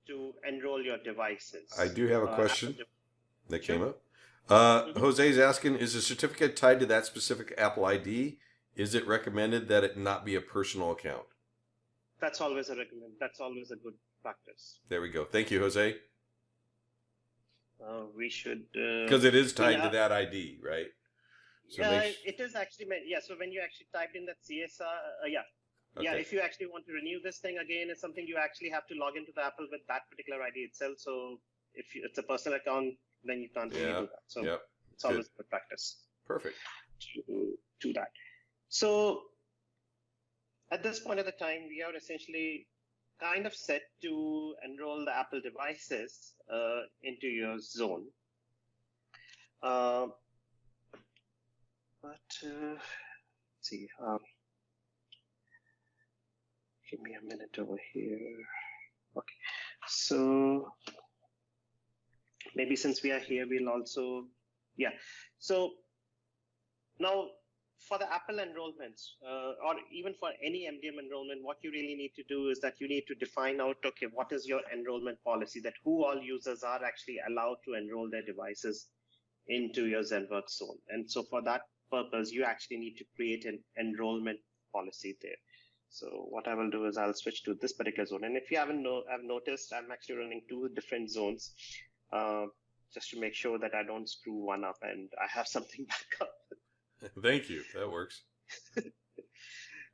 Speaker 2: to enroll your devices.
Speaker 1: I do have a question that came up. Jose is asking, is the certificate tied to that specific Apple ID? Is it recommended that it not be a personal account?
Speaker 2: That's always a recommend. That's always a good practice.
Speaker 1: There we go. Thank you, Jose.
Speaker 2: We should...
Speaker 1: Because it is tied to that ID, right? So
Speaker 2: it is actually meant. Yeah, so when you actually type in that CSR,
Speaker 1: Okay.
Speaker 2: Yeah, if you actually want to renew this thing again, it's something you actually have to log into the Apple with that particular ID itself. So if it's a personal account, then you can't really do that. So it's always good practice.
Speaker 1: Perfect.
Speaker 2: To do that. So at this point of the time, we are essentially kind of set to enroll the Apple devices into your zone. Let's see. Give me a minute over here. Okay. So maybe since we are here, we'll also, So now for the Apple enrollments, or even for any MDM enrollment, what you really need to do is that you need to define out, okay, what is your enrollment policy, that who all users are actually allowed to enroll their devices into your ZENworks zone. And so for that purpose, you actually need to create an enrollment policy there. So what I will do is I'll switch to this particular zone. And if you haven't I've noticed I'm actually running 2 different zones just to make sure that I don't screw one up and I have something back up.
Speaker 1: Thank you. That works.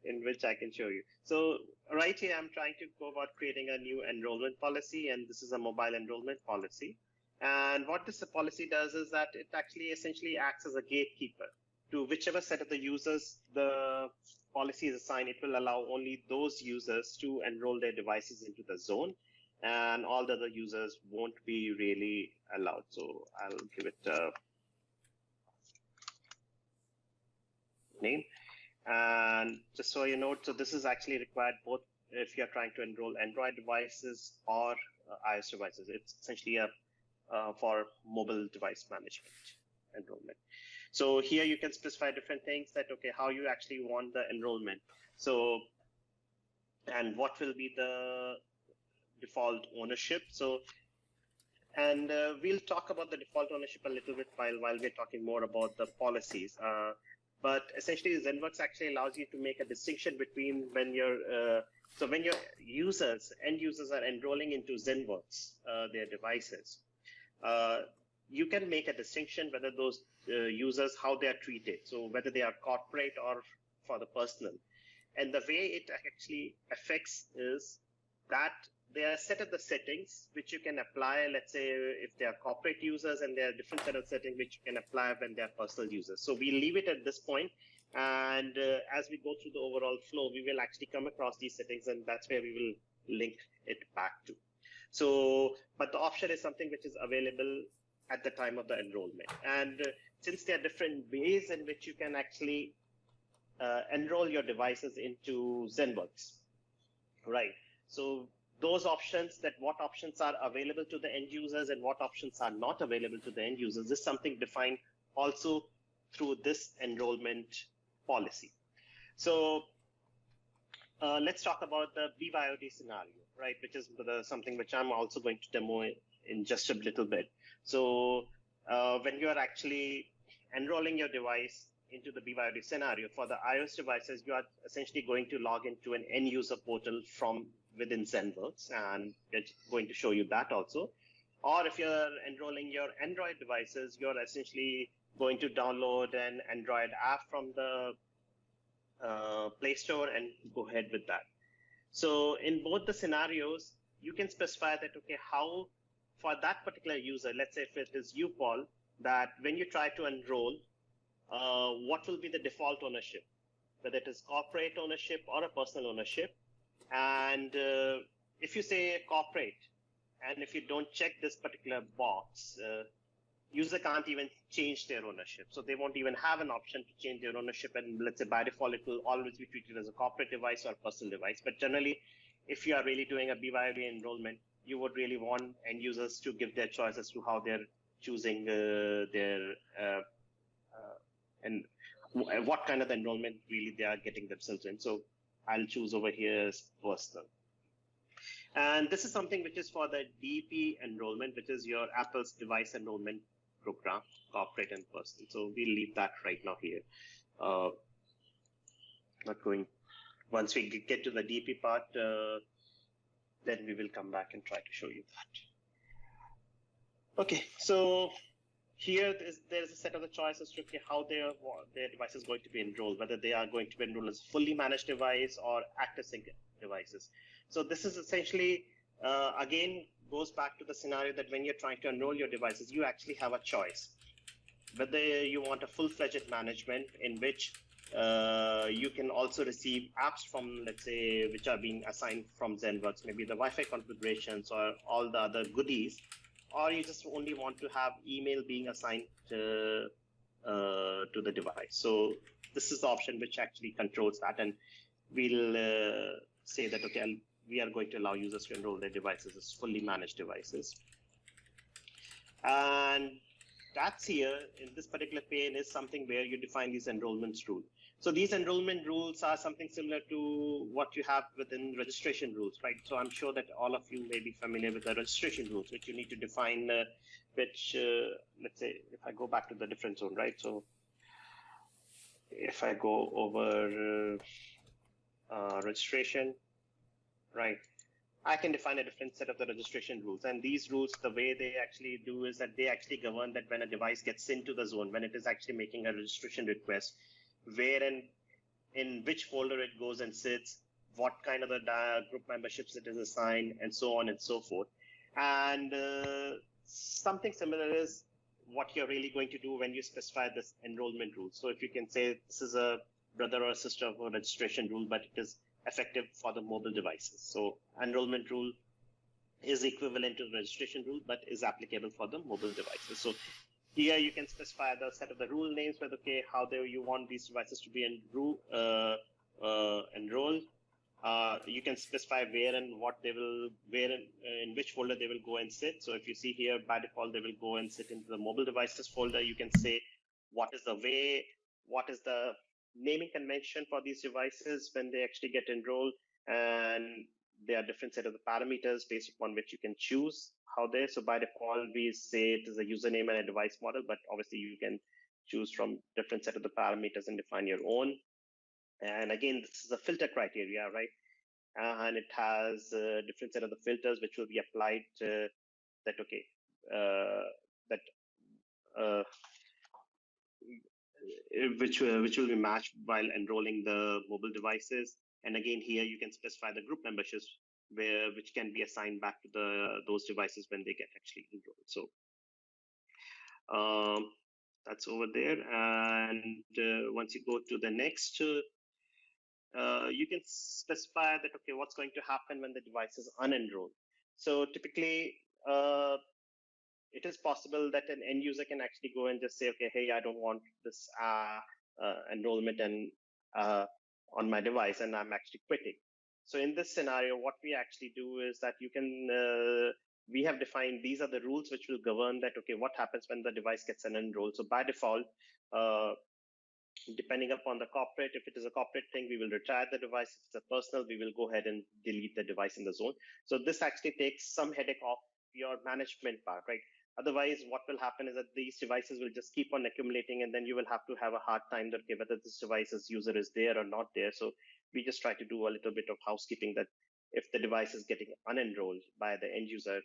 Speaker 2: In which I can show you. So right here, I'm trying to go about creating a new enrollment policy, and this is a mobile enrollment policy. And what this policy does is that it actually essentially acts as a gatekeeper to whichever set of the users the policy is assigned. It will allow only those users to enroll their devices into the zone, and all the other users won't be really allowed. So I'll give it name. And just so you know, so this is actually required both if you're trying to enroll Android devices or iOS devices. It's essentially for mobile device management enrollment. So here you can specify different things that, okay, how you actually want the enrollment. So, and what will be the default ownership. So, and we'll talk about the default ownership a little bit while we're talking more about the policies. But essentially, ZENworks actually allows you to make a distinction between when when your end users are enrolling into ZENworks, their devices. You can make a distinction whether those users, how they are treated. So whether they are corporate or for the personal. And the way it actually affects is that they are set up the settings which you can apply. Let's say if they are corporate users, and there are different set of settings which you can apply when they are personal users. So we leave it at this point, and as we go through the overall flow, we will actually come across these settings, and that's where we will link it back to. So, but the option is something which is available at the time of the enrollment. And since there are different ways in which you can actually enroll your devices into ZENworks, right? So those options, that what options are available to the end users and what options are not available to the end users, is something defined also through this enrollment policy. So let's talk about the BYOD scenario, right? Which is something which I'm also going to demo in just a little bit. So when you are actually enrolling your device into the BYOD scenario for the iOS devices, you are essentially going to log into an end user portal from within ZENworks, and we're going to show you that also. Or if you're enrolling your Android devices, you're essentially going to download an Android app from the Play Store and go ahead with that. So in both the scenarios, you can specify that, okay, how for that particular user, let's say if it is you, Paul, that when you try to enroll, what will be the default ownership, whether it is corporate ownership or a personal ownership. And if you say corporate, and if you don't check this particular box, user can't even change their ownership. So they won't even have an option to change their ownership. And let's say by default, it will always be treated as a corporate device or a personal device. But generally, if you are really doing a BYOD enrollment, you would really want end users to give their choice as to how they're choosing and what kind of enrollment really they are getting themselves in. So I'll choose over here as personal. And this is something which is for the DP enrollment, which is your Apple's device enrollment program, corporate and personal. So we'll leave that right now here. Not going. Once we get to the DP part, then we will come back and try to show you that. Okay, so here there's a set of the choices to how their device is going to be enrolled, whether they are going to be enrolled as a fully managed device or active sync devices. So this is essentially, again, goes back to the scenario that when you're trying to enroll your devices, you actually have a choice. Whether you want a full-fledged management in which you can also receive apps from, let's say, which are being assigned from ZENworks, maybe the Wi-Fi configurations or all the other goodies, or you just only want to have email being assigned to the device. So this is the option which actually controls that, and we'll say that, okay, we are going to allow users to enroll their devices as fully managed devices. And that's here in this particular pane is something where you define these enrollment rules. So these enrollment rules are something similar to what you have within registration rules, right? So I'm sure that all of you may be familiar with the registration rules, which you need to define, which, let's say, if I go back to the different zone, right? So if I go over registration, right, I can define a different set of the registration rules. And these rules, the way they actually do is that they actually govern that when a device gets into the zone, when it is actually making a registration request, where and in which folder it goes and sits, what kind of the group memberships it is assigned, and so on and so forth. And something similar is what you're really going to do when you specify this enrollment rule. So if you can say this is a brother or sister of a registration rule, but it is effective for the mobile devices. So enrollment rule is equivalent to the registration rule, but is applicable for the mobile devices. So here you can specify the set of the rule names, whether how you want these devices to be enrolled. You can specify where and what they will, in which folder they will go and sit. So if you see here, by default, they will go and sit into the mobile devices folder. You can say what is the way, what is the naming convention for these devices when they actually get enrolled, and there are different set of the parameters based upon which you can choose how they. So by default, we say it is a username and a device model, but obviously you can choose from different set of the parameters and define your own. And again, this is a filter criteria, right? And it has a different set of the filters which will be applied which will be matched while enrolling the mobile devices. And again, here you can specify the group memberships which can be assigned back to those devices when they get actually enrolled. So that's over there. And once you go to the next, you can specify that, what's going to happen when the device is unenrolled. So typically, it is possible that an end user can actually go and just say, hey, I don't want this enrollment on my device, and I'm actually quitting. So in this scenario, what we actually do is that we have defined these are the rules which will govern that, what happens when the device gets unenrolled. So by default, depending upon the corporate, if it is a corporate thing, we will retire the device. If it's a personal, we will go ahead and delete the device in the zone. So this actually takes some headache off your management part, right? Otherwise, what will happen is that these devices will just keep on accumulating, and then you will have to have a hard time that whether this device's user is there or not there. So we just try to do a little bit of housekeeping that if the device is getting unenrolled by the end user,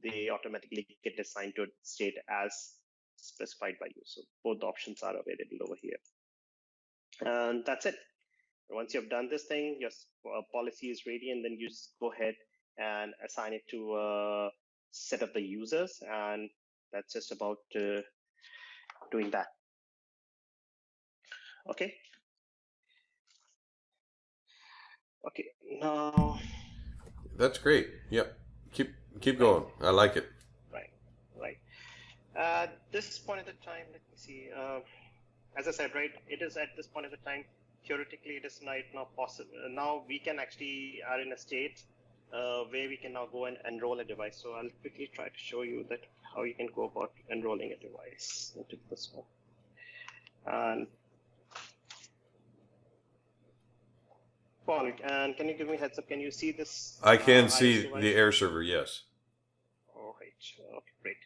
Speaker 2: they automatically get assigned to a state as specified by you. So both options are available over here. And that's it. Once you've done this thing, your policy is ready, and then you just go ahead and assign it to set up the users, and that's just about doing that. Okay. Now
Speaker 1: that's great. Yep, keep going. I like it.
Speaker 2: Right. At this point at the time, let me see. As I said, right, it is at this point at the time. Theoretically, it is not possible. Now we can actually are in a state where we can now go and enroll a device. So I'll quickly try to show you that how you can go about enrolling a device into this one. And Paul, and can you give me a heads up? Can you see this?
Speaker 1: I can see the air server. Yes.
Speaker 2: All right. Okay, great.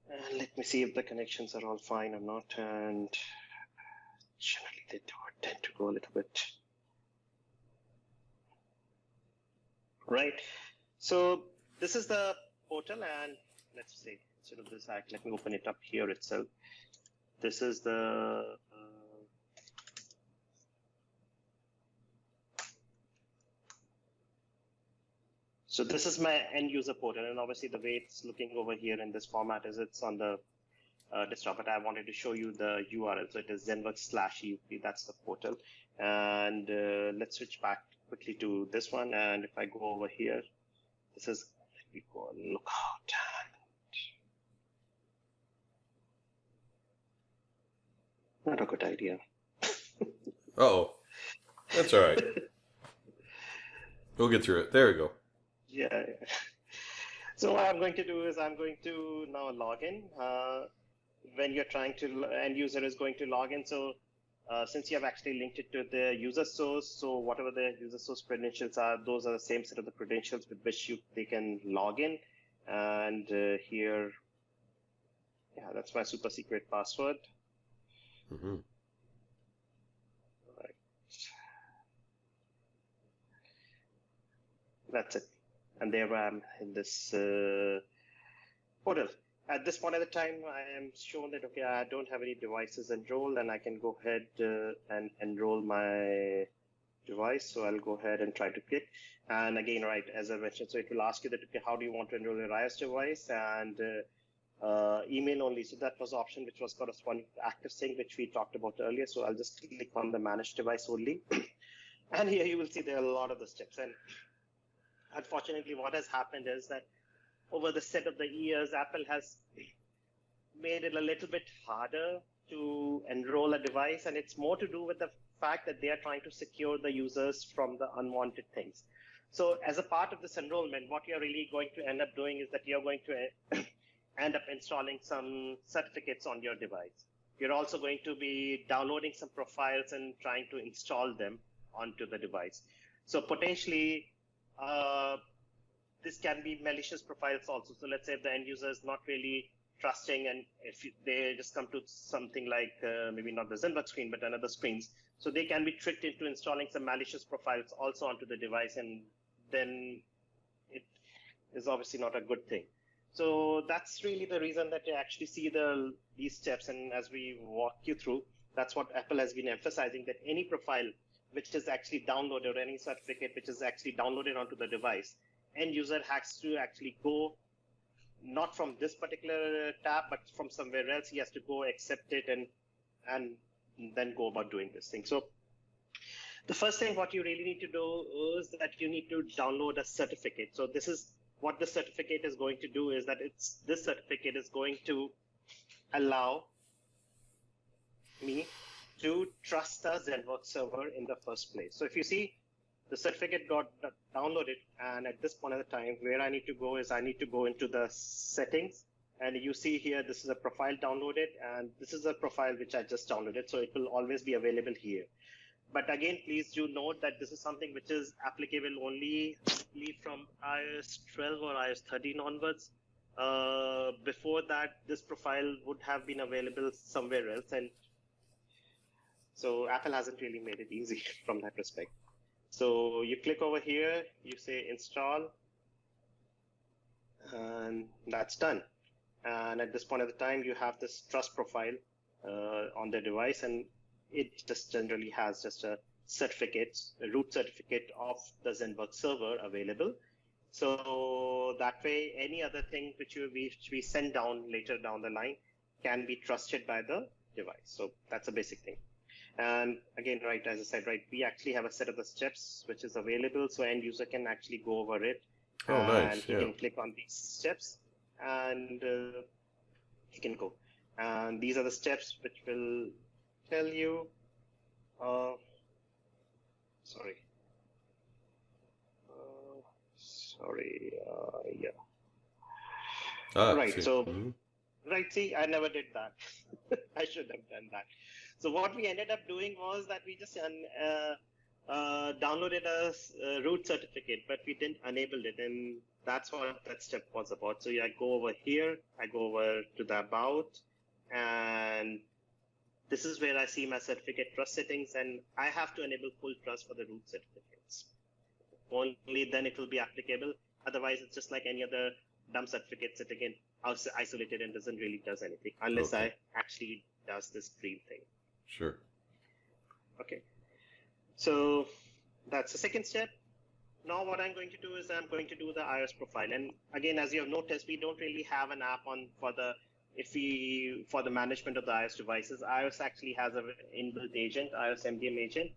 Speaker 2: And let me see if the connections are all fine or not. And generally, they do tend to go a little bit. Right. So this is the portal, and let's see. Instead of this act, let me open it up here itself. This is the so this is my end user portal, and obviously the way it's looking over here in this format is it's on the desktop, but I wanted to show you the URL. So it is ZENworks/EUP, that's the portal. And let's switch back quickly to this one. And if I go over here, this is, let me go and look out. Not a good idea.
Speaker 1: Uh-oh. That's all right. We'll get through it. There we go.
Speaker 2: Yeah. So what I'm going to do is I'm going to now log in. When you're trying to, end user is going to log in. So since you have actually linked it to the user source, so whatever the user source credentials are, those are the same set of the credentials with which they can log in. And here, yeah, that's my super secret password.
Speaker 1: Mm-hmm.
Speaker 2: Right. That's it. And there I am in this portal. At this point at the time, I am shown that, okay, I don't have any devices enrolled, and I can go ahead and enroll my device. So I'll go ahead and try to click. And again, right, as I mentioned, so it will ask you that, okay, how do you want to enroll your iOS device? And email only. So that was the option which was corresponding to active sync, which we talked about earlier. So I'll just click on the manage device only. And here you will see there are a lot of the steps. And unfortunately, what has happened is that over the set of the years, Apple has made it a little bit harder to enroll a device, and it's more to do with the fact that they are trying to secure the users from the unwanted things. So as a part of this enrollment, what you're really going to end up doing is that you're going to end up installing some certificates on your device. You're also going to be downloading some profiles and trying to install them onto the device. So potentially, this can be malicious profiles also. So let's say if the end user is not really trusting, and if they just come to something like maybe not the ZENworks screen, but another screens, so they can be tricked into installing some malicious profiles also onto the device, and then it is obviously not a good thing. So that's really the reason that you actually see these steps. And as we walk you through, that's what Apple has been emphasizing, that any profile which is actually downloaded, or any certificate which is actually downloaded onto the device, end user has to actually go not from this particular tab, but from somewhere else. He has to go accept it and then go about doing this thing. So the first thing what you really need to do is that you need to download a certificate. So this is what the certificate is going to do, is that this certificate is going to allow me to trust the ZENworks server in the first place. So if you see, the certificate got downloaded, and at this point of the time, where I need to go is I need to go into the settings, and you see here, this is a profile downloaded, and this is a profile which I just downloaded, so it will always be available here. But again, please do note that this is something which is applicable only from iOS 12 or iOS 13 onwards. Before that, this profile would have been available somewhere else, and so Apple hasn't really made it easy from that respect. So you click over here, you say install, and that's done. And at this point of the time, you have this trust profile on the device, and it just generally has just a certificate, a root certificate of the ZENworks server available. So that way, any other thing which we send down later down the line can be trusted by the device. So that's a basic thing. And again, right, as I said, right, we actually have a set of the steps which is available, so end user can actually go over it.
Speaker 1: Oh, nice.
Speaker 2: And he can click on these steps, and he can go. And these are the steps which will tell you, yeah. Right, so, right, see, I never did that. I should have done that. So what we ended up doing was that we just downloaded a root certificate, but we didn't enable it, and that's what that step was about. So I go over here, I go over to the about, and this is where I see my certificate trust settings, and I have to enable full trust for the root certificates. Only then it will be applicable. Otherwise, it's just like any other dumb certificate sitting in isolated and doesn't really does anything unless I actually does this green thing.
Speaker 1: Sure.
Speaker 2: Okay. So that's the second step. Now what I'm going to do is I'm going to do the iOS profile. And again, as you have noticed, we don't really have an app for the management of the iOS devices. iOS actually has an inbuilt agent, iOS MDM agent,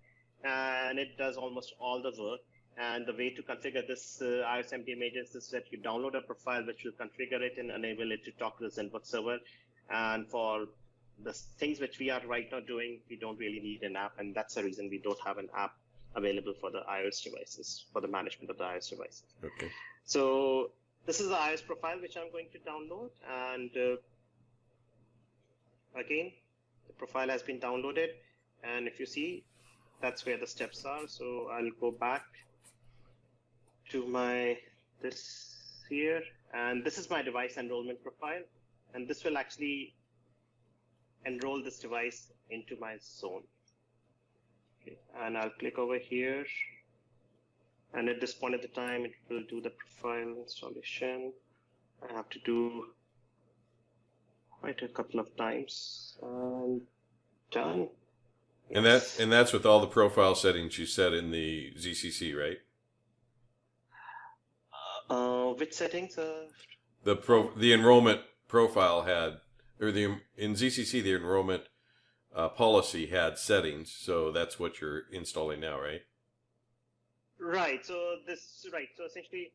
Speaker 2: and it does almost all the work. And the way to configure this iOS MDM agent is that you download a profile which will configure it and enable it to talk to the ZENworks server. And for the things which we are right now doing, we don't really need an app, and that's the reason we don't have an app available for the iOS devices, for the management of the iOS devices.
Speaker 1: Okay.
Speaker 2: So this is the iOS profile which I'm going to download, and again, the profile has been downloaded, and if you see, that's where the steps are. So I'll go back to this here, and this is my device enrollment profile, and this will actually enroll this device into my zone. Okay. And I'll click over here, and at this point at the time, it will do the profile installation. I have to do quite a couple of times. Done.
Speaker 1: Yes. And that's with all the profile settings you set in the ZCC, right?
Speaker 2: Which settings?
Speaker 1: The enrollment profile had, or in ZCC the enrollment policy had settings, so that's what you're installing now, right?
Speaker 2: Right. So essentially,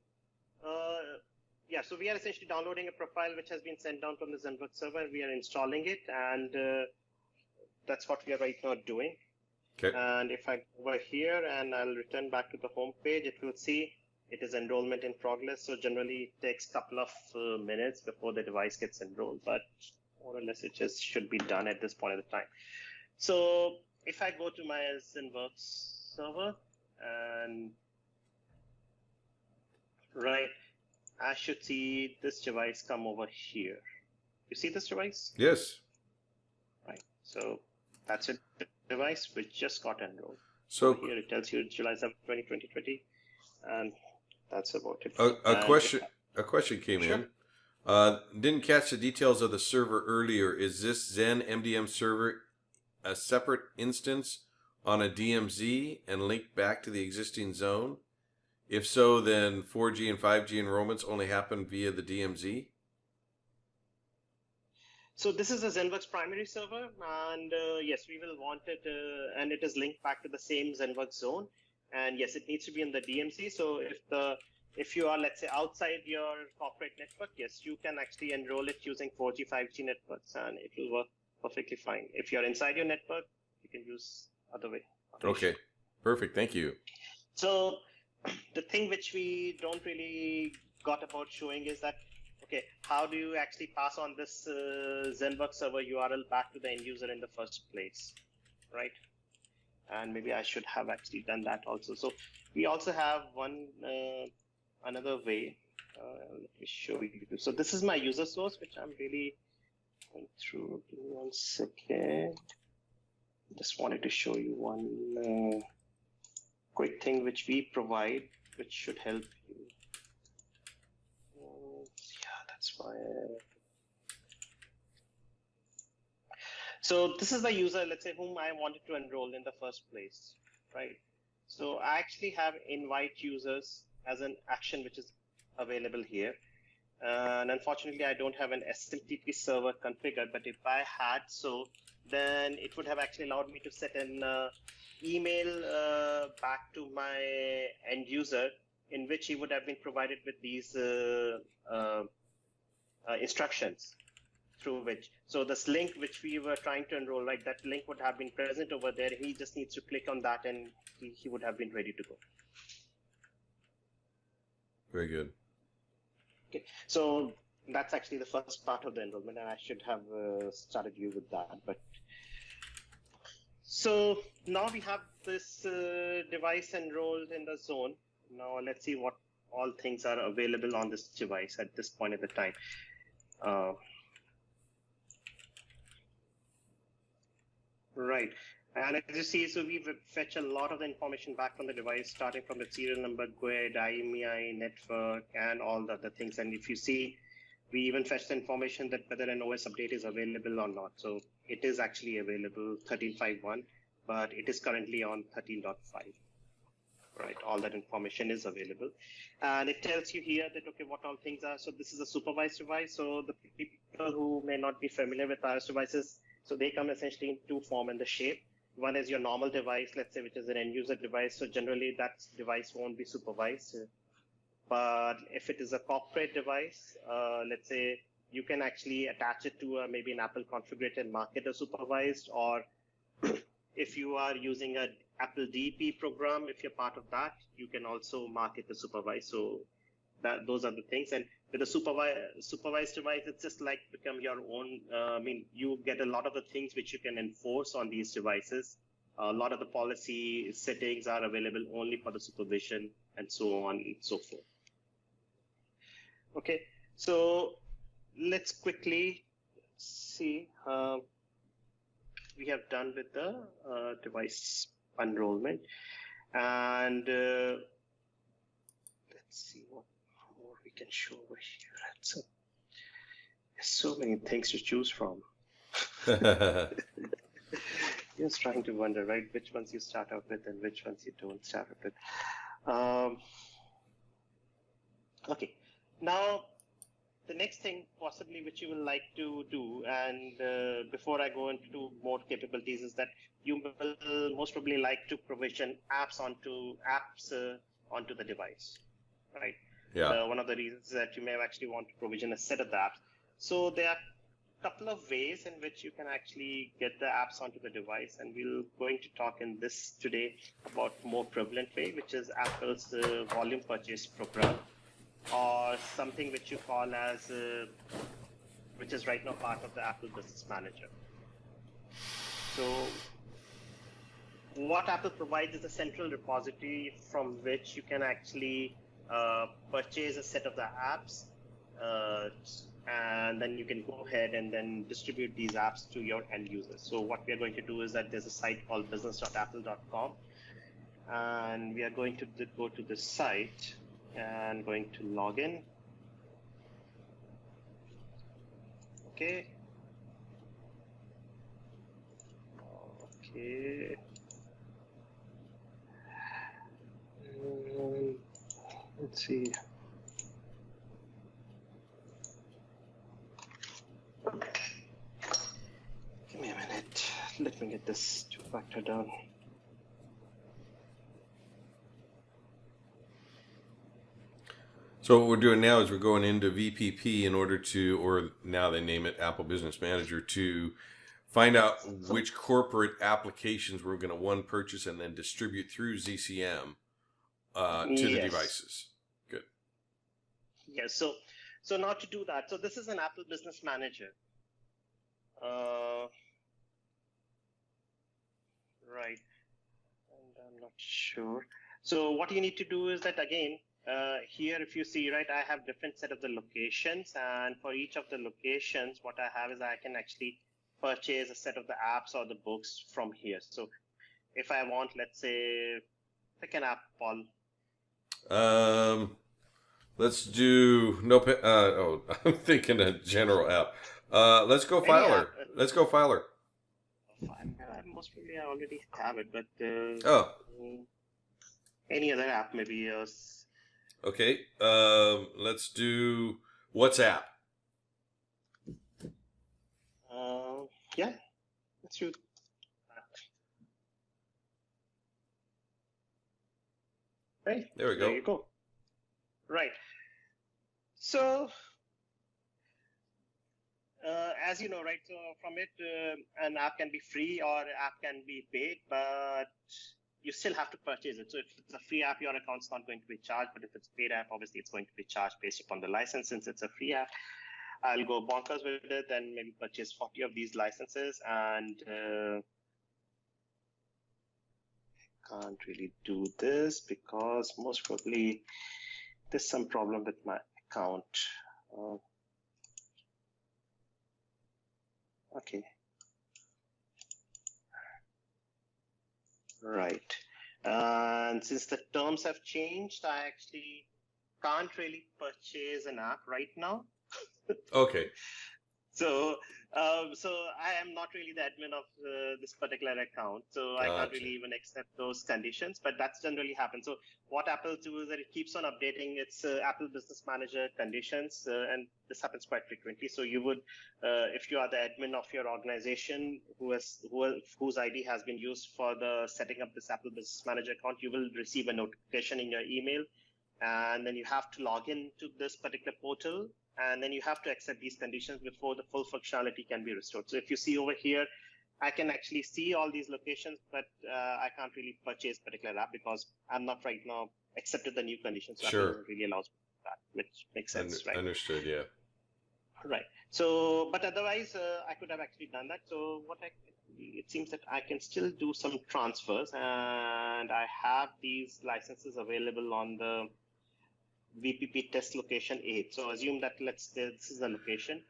Speaker 2: yeah, so we are essentially downloading a profile which has been sent down from the ZENworks server. We are installing it, and that's what we are right now doing.
Speaker 1: Okay.
Speaker 2: And if I go over here and I'll return back to the home page, it will see it is enrollment in progress. So generally it takes a couple of minutes before the device gets enrolled, but more or less it just should be done at this point of the time. So if I go to my ZENworks server and right, I should see this device come over here. You see this device?
Speaker 1: Yes.
Speaker 2: Right. So that's it. Device which just got enrolled.
Speaker 1: So
Speaker 2: over here it tells you July 7, 2020, and that's about it.
Speaker 1: A question came in. Didn't catch the details of the server earlier. Is this Zen MDM server a separate instance on a DMZ and linked back to the existing zone? If so, then 4G and 5G enrollments only happen via the DMZ?
Speaker 2: So this is a ZENworks primary server, and yes, we will want it, and it is linked back to the same ZENworks zone. And yes, it needs to be in the DMZ. So if you are, let's say, outside your corporate network, yes, you can actually enroll it using 4G, 5G networks, and it will work perfectly fine. If you're inside your network, you can use other way.
Speaker 1: Okay, perfect. Thank you.
Speaker 2: So the thing which we don't really got about showing is that, okay, how do you actually pass on this ZENworks server URL back to the end user in the first place, right? And maybe I should have actually done that also. So we also have another way. Let me show you. So this is my user source, which I'm really going through. Give me 1 second. Just wanted to show you one quick thing which we provide, which should help you. Yeah, that's why. So this is the user, let's say, whom I wanted to enroll in the first place, right? So I actually have invite users as an action which is available here. And unfortunately, I don't have an SMTP server configured, but if I had so, then it would have actually allowed me to set an email back to my end user, in which he would have been provided with these instructions through which. So this link which we were trying to enroll, right, that link would have been present over there. He just needs to click on that and he would have been ready to go.
Speaker 1: Very good.
Speaker 2: Okay, so that's actually the first part of the enrollment, and I should have started you with that. But so now we have this device enrolled in the zone. Now let's see what all things are available on this device at this point at the time. Right, and as you see, so we fetch a lot of the information back from the device, starting from the serial number, GUID, IMEI, network, and all the other things. And if you see, we even fetch the information that whether an OS update is available or not. So it is actually available 13.5.1, but it is currently on 13.5. Right, all that information is available, and it tells you here that, okay, what all things are. So this is a supervised device. So the people who may not be familiar with iOS devices, so they come essentially in two form and the shape. One is your normal device, let's say, which is an end user device. So generally that device won't be supervised. But if it is a corporate device, let's say you can actually attach it to maybe an Apple configured mark it as supervised, or if you are using an Apple DP program, if you're part of that, you can also mark it as supervised. So those are the things. And with a supervised device, it's just like become your own. I mean, you get a lot of the things which you can enforce on these devices. A lot of the policy settings are available only for the supervision, and so on and so forth. Okay, so let's quickly see. We have done with the device enrollment, and let's see what more we can show over here. So there's so many things to choose from. Just trying to wonder, right, which ones you start out with and which ones you don't start out with. Okay, now the next thing possibly which you will like to do, and before I go into more capabilities, is that you will most probably like to provision apps onto the device, right?
Speaker 1: Yeah.
Speaker 2: One of the reasons is that you may actually want to provision a set of the apps. So there are a couple of ways in which you can actually get the apps onto the device, and we're going to talk in this today about more prevalent way, which is Apple's volume purchase program, or something which you call as, which is right now part of the Apple Business Manager. So what Apple provides is a central repository from which you can actually purchase a set of the apps, and then you can go ahead and then distribute these apps to your end users. So what we are going to do is that there's a site called business.apple.com, and we are going to go to this site and going to log in. Okay. Okay. Let's see. Give me a minute. Let me get this two-factor down.
Speaker 1: So what we're doing now is we're going into VPP in order to, or now they name it Apple Business Manager, to find out which corporate applications we're going to purchase and then distribute through ZCM to the devices. Good.
Speaker 2: Yes. So now to do that, so this is an Apple Business Manager. Right. And I'm not sure. So what you need to do is that again, here, if you see, right, I have different set of the locations, and for each of the locations, what I have is I can actually purchase a set of the apps or the books from here. So if I want, let's say, pick an app, Paul.
Speaker 1: Let's do I'm thinking a general app. Let's go Filer. Let's go Filer.
Speaker 2: Most probably I already have it, but any other app maybe.
Speaker 1: Okay. Let's do WhatsApp.
Speaker 2: Yeah, let's do that. Right.
Speaker 1: There we go.
Speaker 2: There you go. Right. So, as you know, right, so from it, an app can be free or an app can be paid, but you still have to purchase it. So if it's a free app, your account's not going to be charged, but if it's a paid app, obviously it's going to be charged based upon the license. Since it's a free app, I'll go bonkers with it and maybe purchase 40 of these licenses, and can't really do this because most probably there's some problem with my account. Okay. Right. And since the terms have changed, I actually can't really purchase an app right now.
Speaker 1: Okay.
Speaker 2: So I am not really the admin of this particular account, so I can't really even accept those conditions, but that's generally happens. So what Apple do is that it keeps on updating its Apple Business Manager conditions, and this happens quite frequently. So you would, if you are the admin of your organization whose ID has been used for the setting up this Apple Business Manager account, you will receive a notification in your email, and then you have to log in to this particular portal, and then you have to accept these conditions before the full functionality can be restored. So if you see over here, I can actually see all these locations, but I can't really purchase particular app because I'm not right now accepted the new conditions. So
Speaker 1: sure.
Speaker 2: Apple doesn't really allows that, which makes sense, right?
Speaker 1: Understood, yeah.
Speaker 2: Right. So, but otherwise, I could have actually done that. So it seems that I can still do some transfers, and I have these licenses available on the VPP test location 8. So assume that this is the location.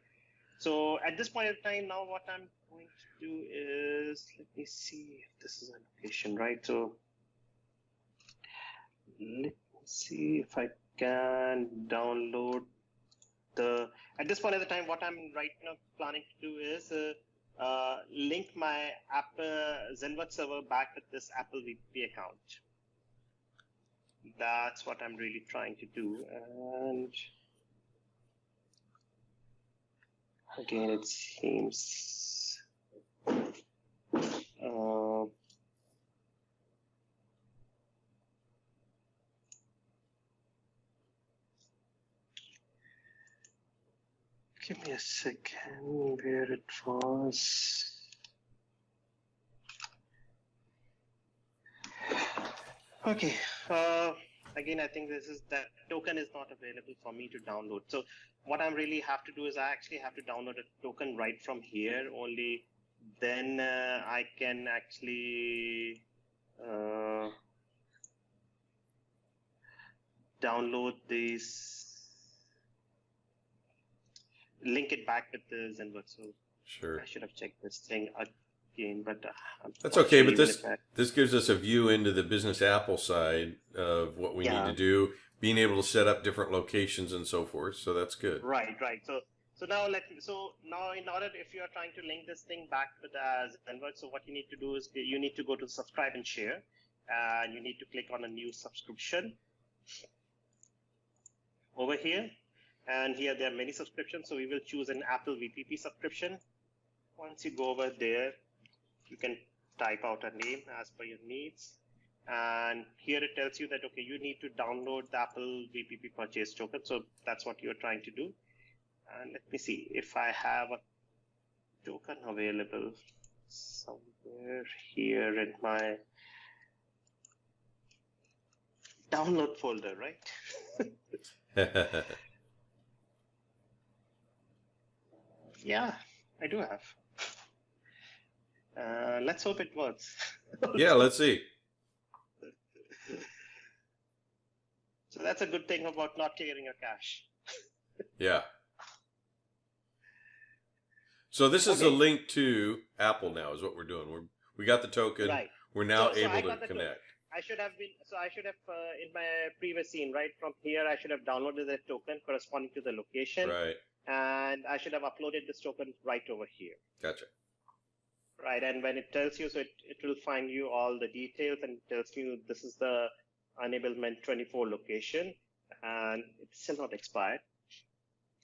Speaker 2: So at this point in time, now what I'm going to do is, let me see if this is a location, right? So let me see if I can download at this point at the time, what I'm right now planning to do is link my ZENworks server back with this Apple VPP account. That's what I'm really trying to do. And again, it seems a second where it was. Okay. Again, I think that token is not available for me to download. So what I really have to do is I actually have to download a token right from here. Only then I can actually download this, link it back with the ZENworks. So
Speaker 1: Sure.
Speaker 2: I should have checked this thing again, but
Speaker 1: that's okay. But this gives us a view into the business Apple side of what we need to do, being able to set up different locations and so forth. So that's good.
Speaker 2: Right. So now in order, if you are trying to link this thing back with ZENworks, so what you need to do is you need to go to subscribe and share, and you need to click on a new subscription over here. And here there are many subscriptions, so we will choose an Apple VPP subscription. Once you go over there, you can type out a name as per your needs. And here it tells you that, okay, you need to download the Apple VPP purchase token. So that's what you're trying to do. And let me see if I have a token available somewhere here in my download folder, right? Yeah, I do have. Let's hope it works.
Speaker 1: Yeah, let's see.
Speaker 2: So that's a good thing about not clearing your cache.
Speaker 1: Yeah. So this is a link to Apple now is what we're doing. We got the token.
Speaker 2: Right.
Speaker 1: We're now able to connect.
Speaker 2: I should have in my previous scene, right from here, I should have downloaded the token corresponding to the location.
Speaker 1: Right.
Speaker 2: And I should have uploaded this token right over here.
Speaker 1: Gotcha.
Speaker 2: Right, and when it tells you, so it will find you all the details and tells you this is the enablement 24 location, and it's still not expired.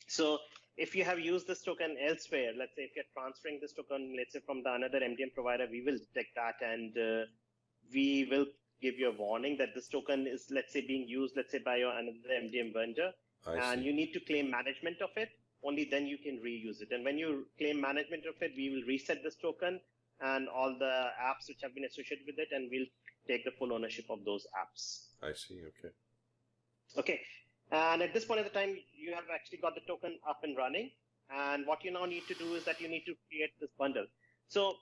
Speaker 2: So if you have used this token elsewhere, let's say if you're transferring this token, let's say from another MDM provider, we will detect that, and we will give you a warning that this token is, let's say, being used, let's say, by your another MDM vendor, and you need to claim management of it. Only then you can reuse it. And when you claim management of it, we will reset this token and all the apps which have been associated with it, and we'll take the full ownership of those apps.
Speaker 1: I see. Okay.
Speaker 2: Okay. And at this point in the time, you have actually got the token up and running. And what you now need to do is that you need to create this bundle. So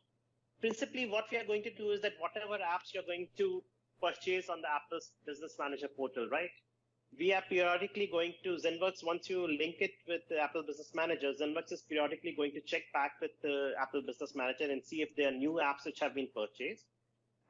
Speaker 2: principally, what we are going to do is that whatever apps you're going to purchase on the Apple's Business Manager portal, right? We are periodically going to ZENworks. Once you link it with the Apple Business Manager, ZENworks is periodically going to check back with the Apple Business Manager and see if there are new apps which have been purchased.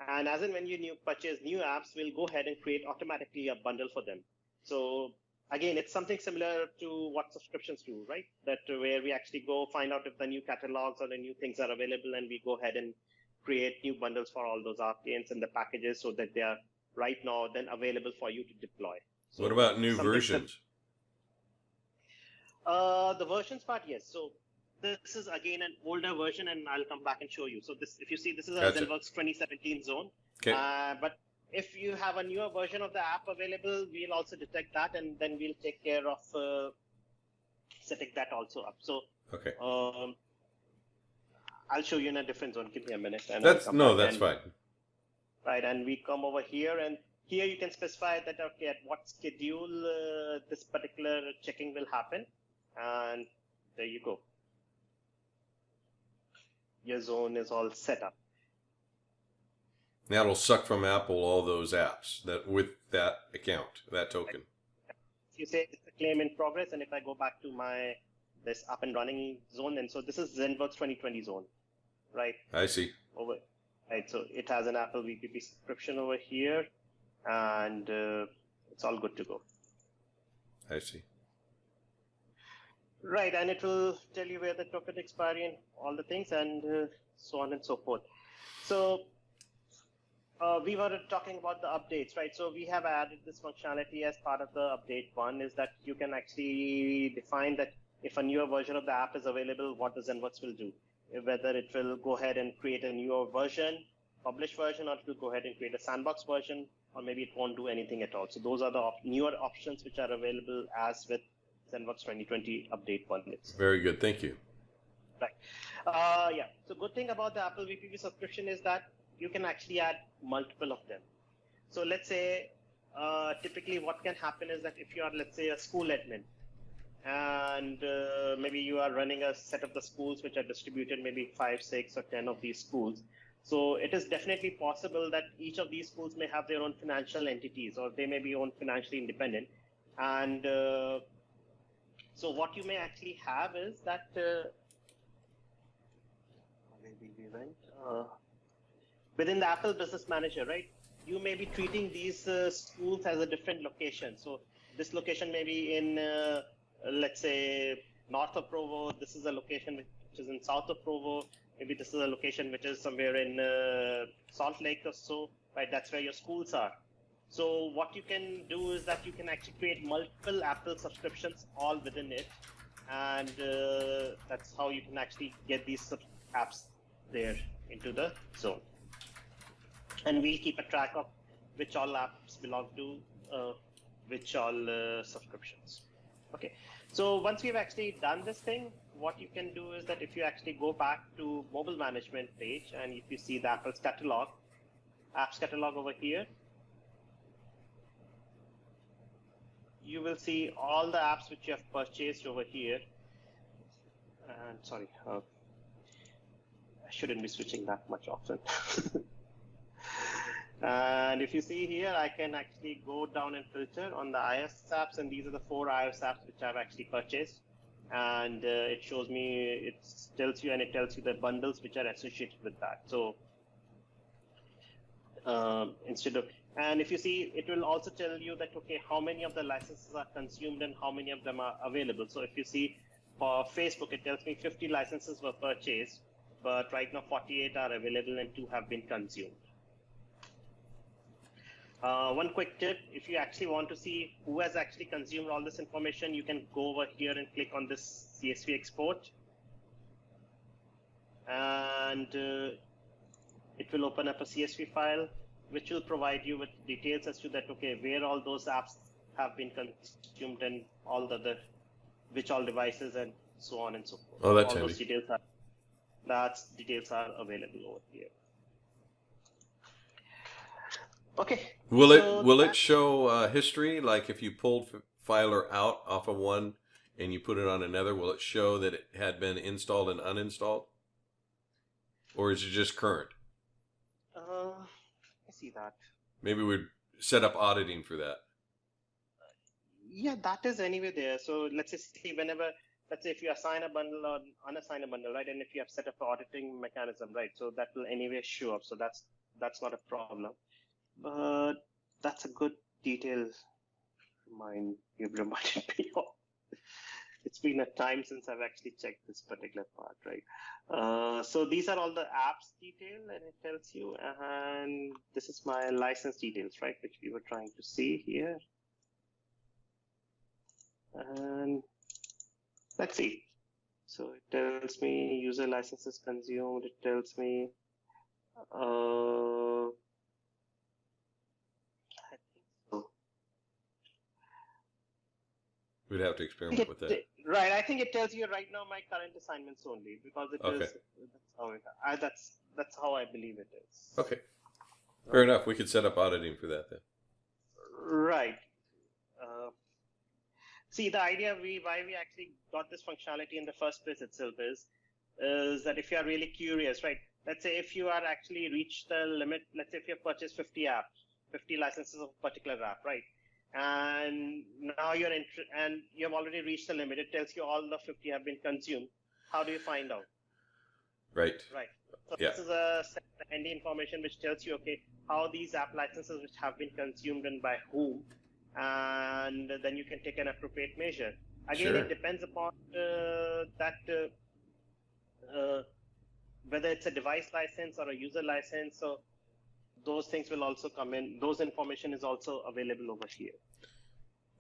Speaker 2: And as in when you purchase new apps, we'll go ahead and create automatically a bundle for them. So again, it's something similar to what subscriptions do, right? That where we actually go find out if the new catalogs or the new things are available, and we go ahead and create new bundles for all those applications and the packages so that they are right now then available for you to deploy. So
Speaker 1: what about new versions?
Speaker 2: The versions part, yes. So this is again an older version, and I'll come back and show you. So this, if you see, this is a ZENworks 2017 zone.
Speaker 1: Okay.
Speaker 2: But if you have a newer version of the app available, we'll also detect that, and then we'll take care of setting that also up. So
Speaker 1: okay.
Speaker 2: I'll show you in a different zone. Give me a minute. And
Speaker 1: that's fine.
Speaker 2: Right, and we come over here, and here you can specify that, okay, at what schedule this particular checking will happen. And there you go. Your zone is all set up.
Speaker 1: That'll suck from Apple all those apps that with that account, that token.
Speaker 2: You say it's a claim in progress, and if I go back to this up and running zone, and so this is ZENworks 2020 zone, right?
Speaker 1: I see.
Speaker 2: Right, so it has an Apple VPP subscription over here, and it's all good to go.
Speaker 1: I see.
Speaker 2: Right, and it will tell you where the token expiry and all the things, and so on and so forth. So we were talking about the updates, right? So we have added this functionality as part of the update. One is that you can actually define that if a newer version of the app is available, what the ZENworks will do. Whether it will go ahead and create a newer version, published version, or it will go ahead and create a sandbox version, or maybe it won't do anything at all. So those are the newer options which are available as with ZENworks 2020 update 1 itself.
Speaker 1: Very good. Thank you.
Speaker 2: Right. Yeah. So good thing about the Apple VPP subscription is that you can actually add multiple of them. So let's say typically what can happen is that if you are, let's say, a school admin, and maybe you are running a set of the schools which are distributed, maybe 5, 6, or 10 of these schools. So it is definitely possible that each of these schools may have their own financial entities, or they may be own financially independent. And so what you may actually have is that within the Apple Business Manager, right? You may be treating these schools as a different location. So this location may be in, let's say, north of Provo. This is a location which is in south of Provo. Maybe this is a location which is somewhere in Salt Lake or so, right? That's where your schools are. So what you can do is that you can actually create multiple Apple subscriptions all within it. And that's how you can actually get these apps there into the zone. And we'll keep a track of which all apps belong to which all subscriptions. Okay, so once we've actually done this thing, what you can do is that if you actually go back to mobile management page, and if you see the Apple's catalog, apps catalog over here, you will see all the apps which you have purchased over here. And sorry, I shouldn't be switching that much often. And if you see here, I can actually go down and filter on the iOS apps, and these are the 4 iOS apps which I've actually purchased. And it shows me, it tells you the bundles which are associated with that. So instead of, and if you see, it will also tell you that, okay, how many of the licenses are consumed and how many of them are available. So if you see for Facebook, it tells me 50 licenses were purchased, but right now 48 are available and 2 have been consumed. One quick tip, if you actually want to see who has actually consumed all this information, you can go over here and click on this CSV export. And it will open up a CSV file, which will provide you with details as to that, okay, where all those apps have been consumed and all the other, which all devices and so on and so forth.
Speaker 1: Oh, that's
Speaker 2: all
Speaker 1: handy.
Speaker 2: Those details are available over here. Okay.
Speaker 1: Will it show history? Like if you pulled Filer out off of one and you put it on another, will it show that it had been installed and uninstalled? Or is it just current?
Speaker 2: I see that.
Speaker 1: Maybe we'd set up auditing for that.
Speaker 2: Yeah, that is anyway there. So let's say whenever, let's say if you assign a bundle or unassign a bundle, right? And if you have set up an auditing mechanism, right? So that will anyway show up. So that's not a problem. But that's a good detail. You've reminded me of. It's been a time since I've actually checked this particular part, right? So these are all the apps detail, and it tells you, and this is my license details, right, which we were trying to see here. And let's see. So it tells me user licenses consumed. It tells me I think so.
Speaker 1: We'd have to experiment with that.
Speaker 2: Right. I think it tells you right now my current assignments only, because it
Speaker 1: Okay.
Speaker 2: is. That's how I believe it is.
Speaker 1: Okay. Fair enough. We could set up auditing for that then.
Speaker 2: Right. See, the idea why we actually got this functionality in the first place itself is that if you are really curious, right? Let's say if you are actually reached the limit, let's say if you have purchased 50 apps, 50 licenses of a particular app, right? And now and you have already reached the limit. It tells you all the 50 have been consumed. How do you find out?
Speaker 1: Right.
Speaker 2: Right. So
Speaker 1: Yeah.
Speaker 2: this is a handy information which tells you, okay, how these app licenses which have been consumed and by whom, and then you can take an appropriate measure. Again,
Speaker 1: Sure.
Speaker 2: it depends upon whether it's a device license or a user license. So those things will also come in. Those information is also available over here.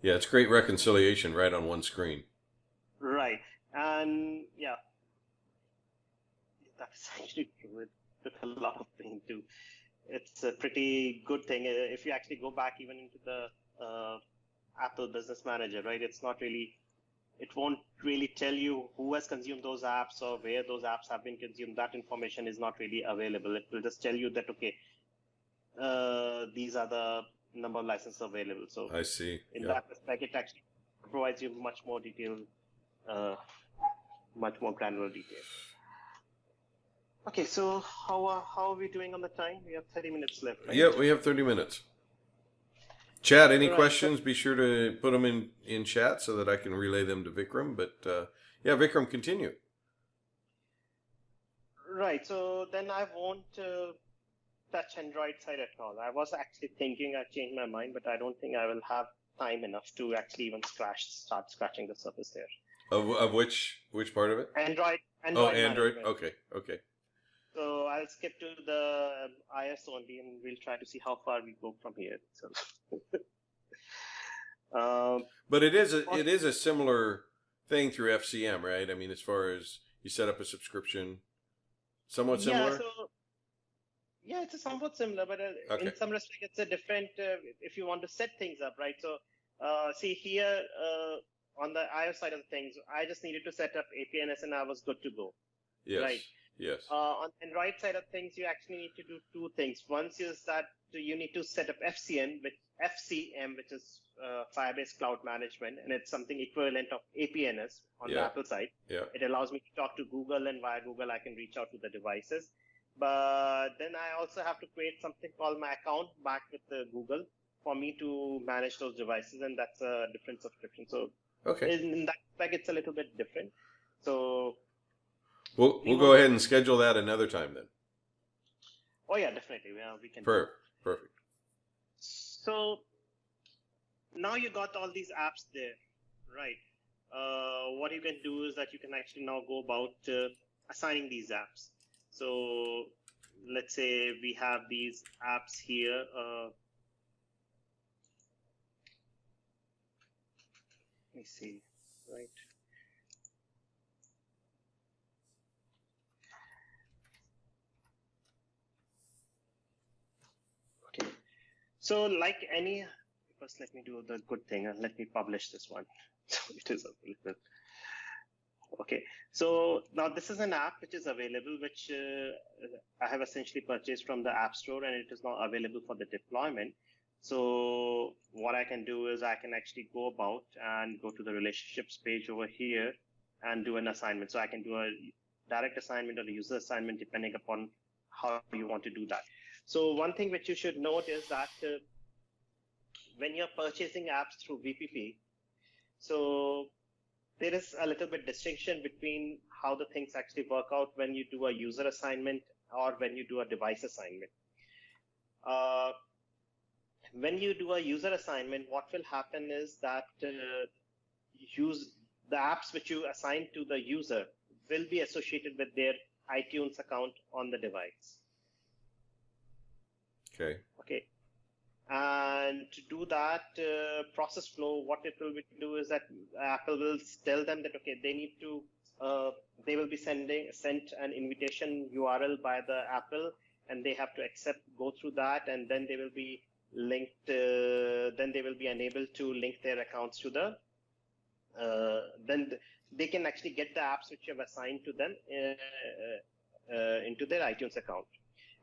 Speaker 1: Yeah, it's great reconciliation right on one screen.
Speaker 2: Right. And yeah, that's actually true. It took a lot of pain too. It's a pretty good thing. If you actually go back even into the Apple Business Manager, right? It's not really it won't really tell you who has consumed those apps or where those apps have been consumed. That information is not really available. It will just tell you that, okay, these are the number of licenses available. So
Speaker 1: I see.
Speaker 2: In that respect, it actually provides you much more detail, much more granular detail. Okay, so how are we doing on the time? We have 30 minutes left, right?
Speaker 1: Yeah, we have 30 minutes. Chad, any
Speaker 2: Right,
Speaker 1: questions? Be sure to put them in chat so that I can relay them to Vikram. But yeah, Vikram, continue.
Speaker 2: Right, so then I won't touch Android side at all. I was actually thinking I changed my mind, but I don't think I will have time enough to actually even start scratching the surface there.
Speaker 1: Of which part of it?
Speaker 2: Android.
Speaker 1: Oh, Android.
Speaker 2: Management.
Speaker 1: Okay.
Speaker 2: So I'll skip to the iOS only, and we'll try to see how far we go from here. So,
Speaker 1: but it is a similar thing through FCM, right? I mean, as far as you set up a subscription, somewhat similar.
Speaker 2: Yeah, it's somewhat similar, but in some respect, it's a different. If you want to set things up, right? So, see here on the iOS side of things, I just needed to set up APNS, and I was good to go.
Speaker 1: Yes.
Speaker 2: Right.
Speaker 1: Yes.
Speaker 2: On Android side of things, you actually need to do two things. One is that you need to set up FCM, which is Firebase Cloud Management, and it's something equivalent of APNS on the Apple side.
Speaker 1: Yeah.
Speaker 2: It allows me to talk to Google, and via Google, I can reach out to the devices. But then I also have to create something called my account back with Google for me to manage those devices, and that's a different subscription. So in that respect, it's a little bit different. So
Speaker 1: we'll go ahead and schedule that another time then.
Speaker 2: Oh yeah, definitely. Yeah, we can.
Speaker 1: Perfect.
Speaker 2: So now you got all these apps there, right? What you can do is that you can actually now go about assigning these apps. So let's say we have these apps here. Let me see, right? Okay. So like first let me do the good thing and let me publish this one. So it is available. Okay, so now this is an app which is available, which I have essentially purchased from the App Store, and it is now available for the deployment. So what I can do is I can actually go about and go to the relationships page over here and do an assignment. So I can do a direct assignment or a user assignment depending upon how you want to do that. So one thing which you should note is that when you're purchasing apps through VPP, so there is a little bit distinction between how the things actually work out when you do a user assignment or when you do a device assignment. When you do a user assignment, what will happen is that the apps which you assign to the user will be associated with their iTunes account on the device. Okay. And to do that process flow, what it will do is that Apple will tell them that, okay, they need to, they will be sent an invitation URL by the Apple, and they have to go through that, and then they will be linked, then they will be enabled to link their accounts to then they can actually get the apps which you have assigned to them into their iTunes account.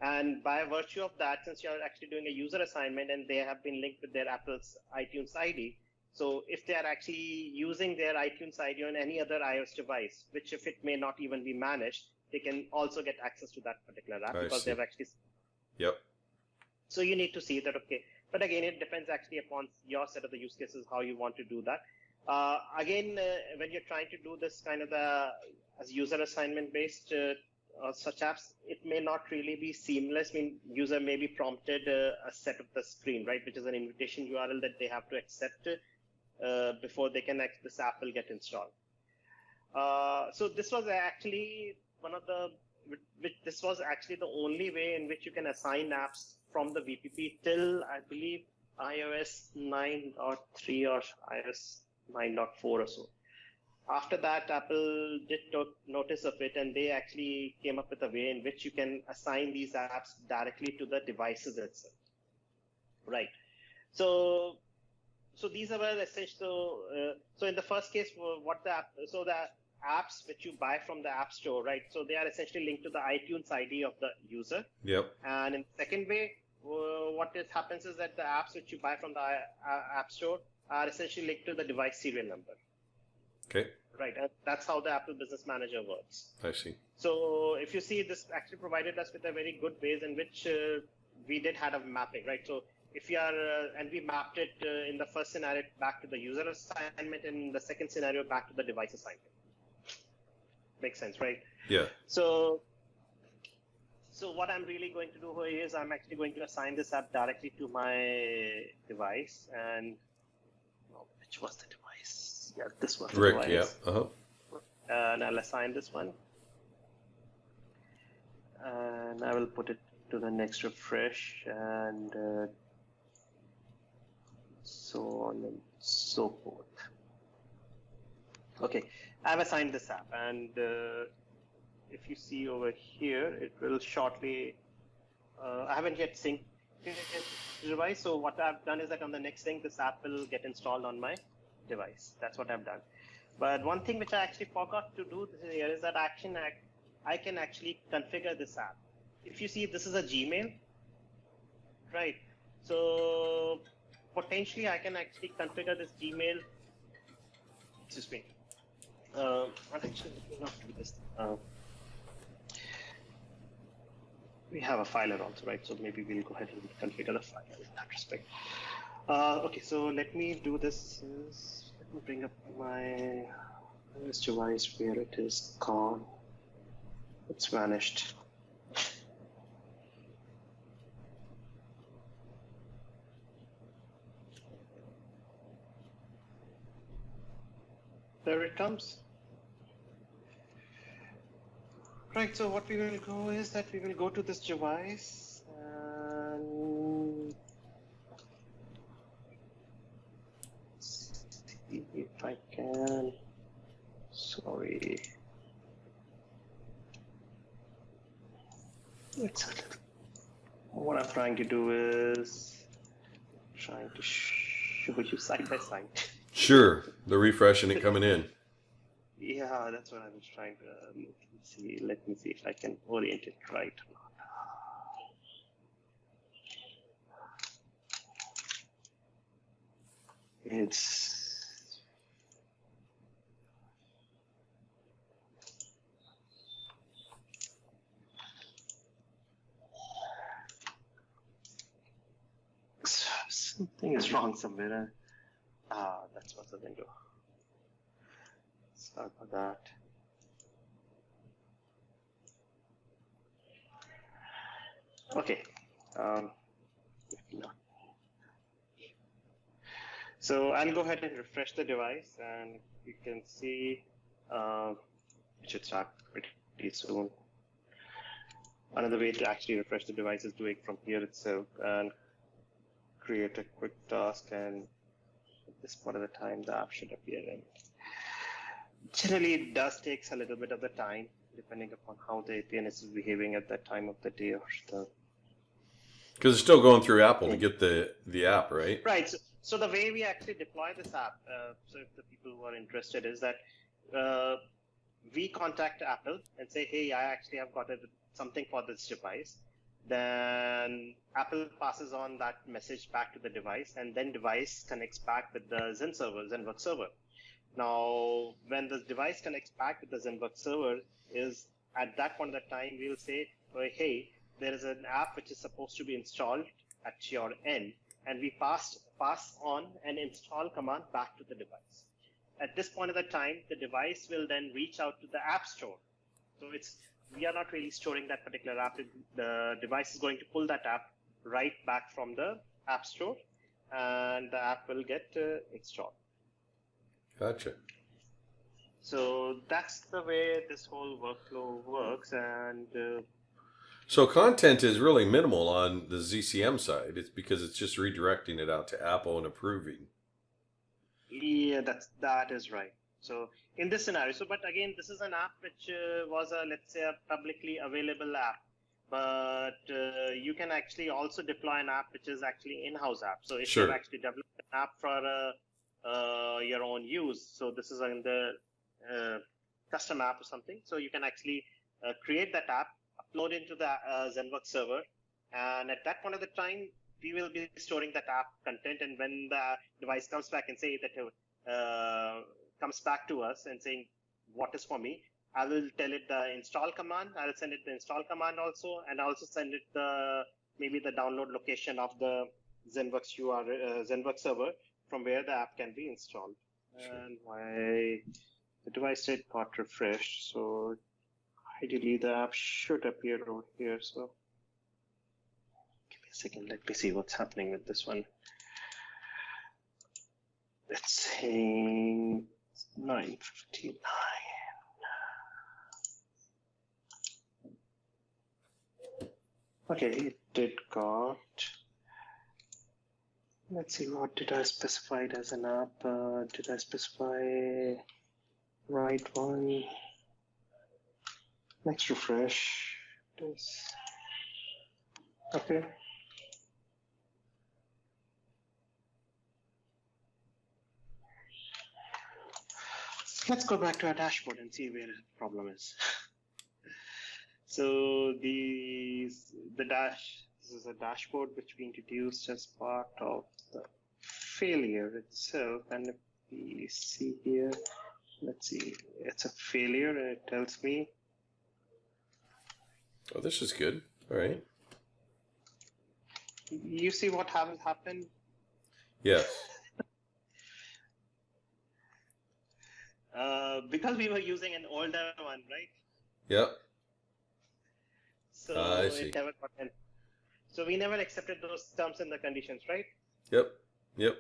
Speaker 2: And by virtue of that, since you're actually doing a user assignment and they have been linked with their Apple's iTunes ID, so if they are actually using their iTunes ID on any other iOS device, which if it may not even be managed, they can also get access to that particular app because they've actually.
Speaker 1: Yep. So
Speaker 2: you need to see that, okay. But again, it depends actually upon your set of the use cases, how you want to do that. When you're trying to do this kind of as user assignment based such apps, it may not really be seamless. I mean, user may be prompted a set of the screen, right, which is an invitation URL that they have to accept before they can this app will get installed. So this was actually this was actually the only way in which you can assign apps from the VPP till, I believe, iOS 9.3 or iOS 9.4 or so. After that, Apple did notice of it, and they actually came up with a way in which you can assign these apps directly to the devices itself. Right. So so these are essential. So in the first case, what the app, so the apps which you buy from the App Store, right? So they are essentially linked to the iTunes ID of the user.
Speaker 1: Yep.
Speaker 2: And in the second way, what happens is that the apps which you buy from the App Store are essentially linked to the device serial number.
Speaker 1: Okay.
Speaker 2: Right, and that's how the Apple Business Manager works.
Speaker 1: I see.
Speaker 2: So if you see, this actually provided us with a very good ways in which we did have a mapping, right? So if you are, and we mapped it in the first scenario back to the user assignment, and in the second scenario back to the device assignment. Makes sense, right?
Speaker 1: Yeah.
Speaker 2: So what I'm really going to do here is I'm actually going to assign this app directly to my device. And which was the device? Yeah, this was the
Speaker 1: Rick,
Speaker 2: device.
Speaker 1: yeah. Uh-huh.
Speaker 2: And I'll assign this one. And I will put it to the next refresh, and so on and so forth. Okay, I've assigned this app, and if you see over here, it will shortly, I haven't yet synced the device, so what I've done is that on the next sync, this app will get installed on my device. That's what I've done. But one thing which I actually forgot to do here is that I can actually configure this app. If you see, this is a Gmail, right? So potentially I can actually configure this Gmail. Excuse me. I'll actually not do this. We have a filer also, right? So maybe we'll go ahead and configure the file in that respect. Okay, so let me do this. Let me bring up my device where it is gone. It's vanished. There it comes. Right, so what we will go is that we will go to this device and see if I can. Sorry. What I'm trying to do is trying to show you side by side.
Speaker 1: Sure, the refreshing it coming in.
Speaker 2: Yeah, that's what I was trying to see. Let me see if I can orient it right. It's something is wrong somewhere. That's what's the window. Sorry about that. Okay. So I'll go ahead and refresh the device, and you can see it should start pretty soon. Another way to actually refresh the device is do it from here itself and create a quick task, and at this point of the time the app should appear in. Generally, it does take a little bit of the time, depending upon how the APN is behaving at that time of the day or the.
Speaker 1: Because it's still going through Apple to get the app, right?
Speaker 2: Right. So the way we actually deploy this app, so if the people who are interested, is that we contact Apple and say, hey, I actually have got something for this device. Then Apple passes on that message back to the device, and then device connects back with the Zen server, ZENworks server. Now, when the device connects back with the ZENworks server, is at that point of the time, we'll say, hey, there is an app which is supposed to be installed at your end, and we pass on an install command back to the device. At this point of the time, the device will then reach out to the App Store. So we are not really storing that particular app. The device is going to pull that app right back from the App Store, and the app will get installed.
Speaker 1: Gotcha.
Speaker 2: So that's the way this whole workflow works. And
Speaker 1: so content is really minimal on the ZCM side. It's because it's just redirecting it out to Apple and approving.
Speaker 2: Yeah, that is right. So in this scenario, but again, this is an app which was let's say a publicly available app. but you can actually also deploy an app which is actually in-house app. So if
Speaker 1: Sure.
Speaker 2: you've actually developed an app for your own use, so this is in the custom app or something, so you can actually create that app, upload into the ZENworks server, and at that point of the time, we will be storing that app content. And when the device comes back and say that comes back to us and saying what is for me, I will tell it the install command. I'll send it the install command also, and also send it maybe the download location of the ZENworks ZENworks server from where the app can be installed. Sure. And the device state got refreshed, so ideally the app should appear over here. So give me a second. Let me see what's happening with this one. It's saying 9:59. Okay, it did got. Let's see, what did I specify it as an app? Did I specify right one? Next refresh. This. Okay. Let's go back to our dashboard and see where the problem is. So this is a dashboard which we introduced as part of the failure itself. And if we see here, let's see, it's a failure and it tells me.
Speaker 1: Oh, this is good. All right.
Speaker 2: You see what happened?
Speaker 1: Yes.
Speaker 2: Because we were using an older one, right?
Speaker 1: Yep.
Speaker 2: So
Speaker 1: I see.
Speaker 2: it never got in. So we never accepted those terms and the conditions, right?
Speaker 1: Yep. Yep.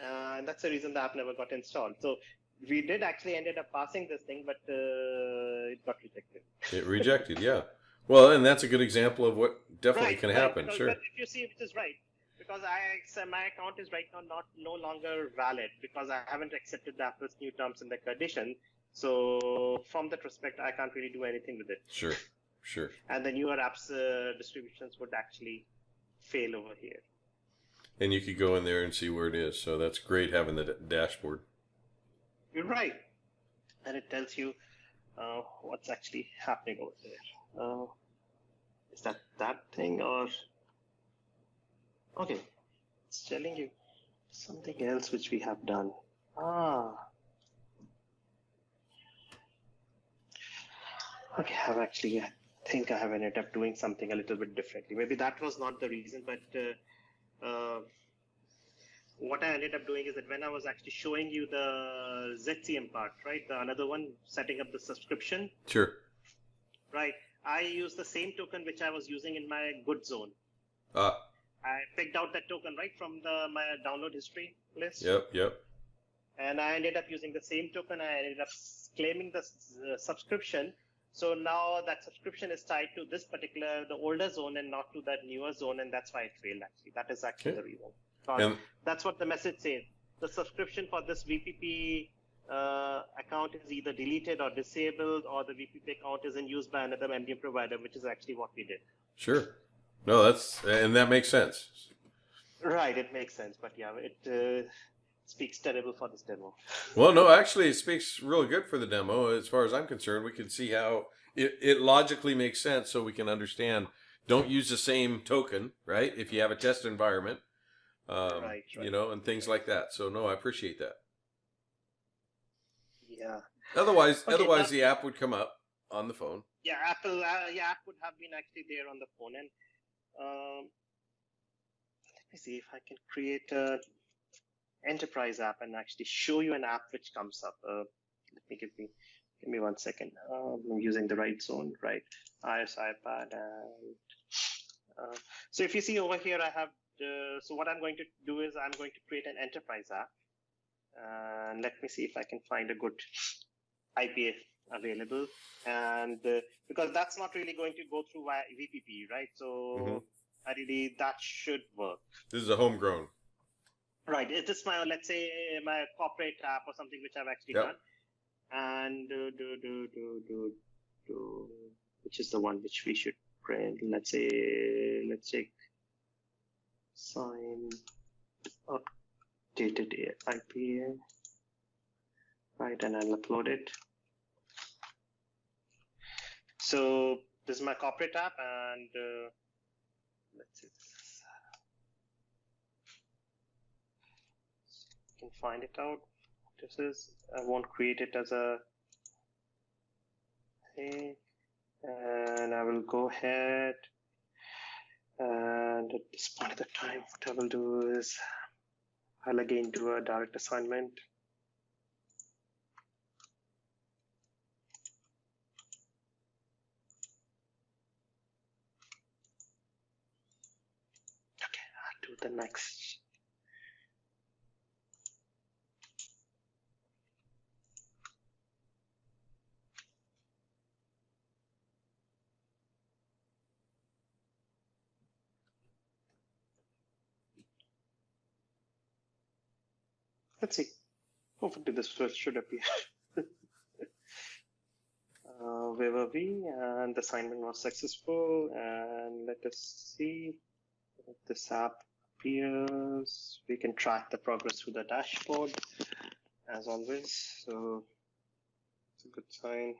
Speaker 2: And that's the reason the app never got installed. So we did actually ended up passing this thing, but it got rejected.
Speaker 1: It rejected, yeah. Well, and that's a good example of what definitely can happen.
Speaker 2: Because,
Speaker 1: sure.
Speaker 2: But if you see, which is right, because my account is right now no longer valid because I haven't accepted the Apple's new terms and the condition. So from that respect, I can't really do anything with it.
Speaker 1: Sure. Sure.
Speaker 2: And the newer apps distributions would actually fail over here.
Speaker 1: And you could go in there and see where it is. So that's great having the dashboard.
Speaker 2: You're right. And it tells you what's actually happening over there. Is that thing or... Okay. It's telling you something else which we have done. Okay, I think I have ended up doing something a little bit differently. Maybe that was not the reason, but what I ended up doing is that when I was actually showing you the ZCM part, right, the another one, setting up the subscription.
Speaker 1: Sure.
Speaker 2: Right, I used the same token which I was using in my good zone. I picked out that token right from my download history list.
Speaker 1: Yep.
Speaker 2: And I ended up using the same token. I ended up claiming the subscription. So now that subscription is tied to this particular, the older zone and not to that newer zone. And that's why it failed actually. That is actually the reason. That's what the message says. The subscription for this VPP account is either deleted or disabled, or the VPP account is in use by another MDM provider, which is actually what we did.
Speaker 1: Sure. No, and that makes sense.
Speaker 2: Right, it makes sense. But yeah, it speaks terrible for this demo.
Speaker 1: Well, no, actually, it speaks really good for the demo. As far as I'm concerned, we can see how it logically makes sense, so we can understand. Don't use the same token, right? If you have a test environment,
Speaker 2: right.
Speaker 1: You know, and things like that. So, no, I appreciate that.
Speaker 2: Yeah.
Speaker 1: Otherwise, the app would come up on the phone.
Speaker 2: Yeah, app would have been actually there on the phone. And let me see if I can create a enterprise app and actually show you an app which comes up. Give me 1 second. I'm using the right zone, right? iOS, iPad, and so if you see over here, I have. So what I'm going to do is I'm going to create an enterprise app, and let me see if I can find a good IP available, and because that's not really going to go through via VPP, right? So ideally that should work. This
Speaker 1: is a homegrown.
Speaker 2: Right. It is my, let's say, my corporate app or something which I've actually done, and which is the one which we should print, let's check sign updated IP, right, and I'll upload it. So this is my corporate app, and let's see this. You can find it out. This is, I won't create it as a thing, and I will go ahead, and at this point of the time, what I will do is I'll again do a direct assignment. Okay, I'll do the next. Let's see. Hopefully this should appear. Where were we? And the assignment was successful. And let us see if this app appears. We can track the progress through the dashboard, as always. So it's a good sign.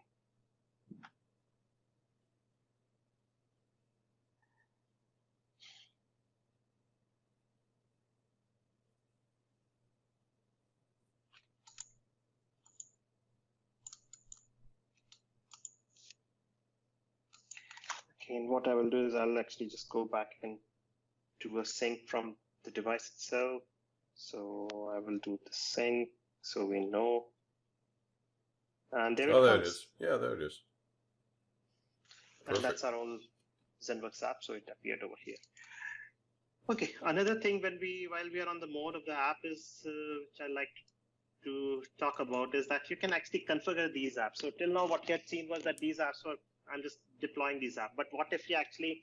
Speaker 2: And what I will do is I'll actually just go back and do a sync from the device itself. So I will do the sync so we know. And there it comes.
Speaker 1: There it is. Yeah, there it is.
Speaker 2: And that's our own ZENworks app, so it appeared over here. Okay, another thing while we are on the mode of the app is, which I like to talk about, is that you can actually configure these apps. So till now what you had seen was that these apps were, I'm just deploying these apps. But what if you actually,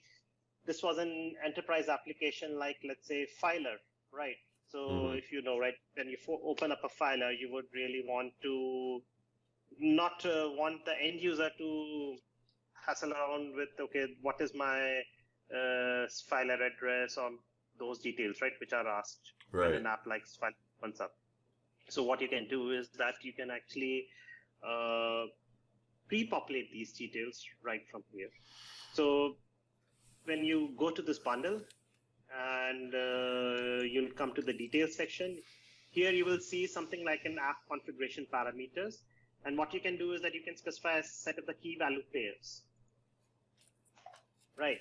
Speaker 2: this was an enterprise application like, let's say, Filer, right? So if you know, right, when you open up a Filer, you would really want to not want the end user to hassle around with, okay, what is my Filer address or those details, right, which are asked when an app like Filer opens up. So what you can do is that you can actually pre-populate these details right from here. So when you go to this bundle and you'll come to the details section, here you will see something like an app configuration parameters. And what you can do is that you can specify a set of the key value pairs. Right.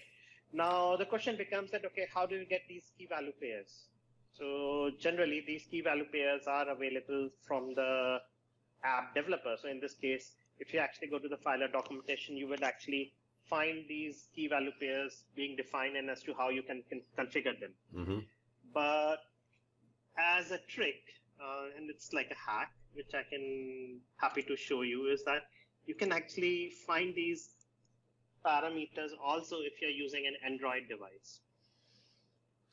Speaker 2: Now the question becomes that, okay, how do you get these key value pairs? So generally these key value pairs are available from the app developer. So in this case, if you actually go to the Filer documentation, you would actually find these key value pairs being defined and as to how you can configure them. But as a trick, and it's like a hack, which I can happy to show you, is that you can actually find these parameters also if you're using an Android device.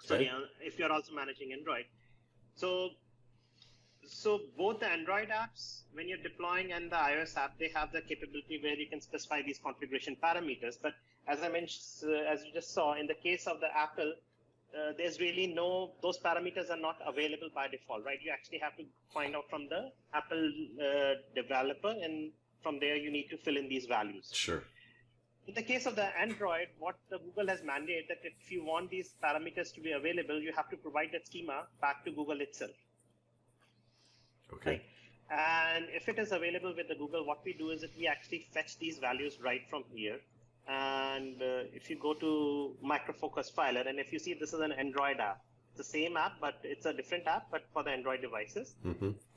Speaker 2: Okay. So if you're also managing Android. So both the Android apps, when you're deploying, and the iOS app, they have the capability where you can specify these configuration parameters. But as I mentioned, as you just saw, in the case of the Apple, there's really those parameters are not available by default, right? You actually have to find out from the Apple developer, and from there you need to fill in these values.
Speaker 1: Sure.
Speaker 2: In the case of the Android, what the Google has mandated that if you want these parameters to be available, you have to provide that schema back to Google itself.
Speaker 1: Okay.
Speaker 2: Right? And if it is available with the Google, what we do is that we actually fetch these values right from here. And if you go to Micro Focus Filer, and if you see this is an Android app, it's the same app, but it's a different app, but for the Android devices.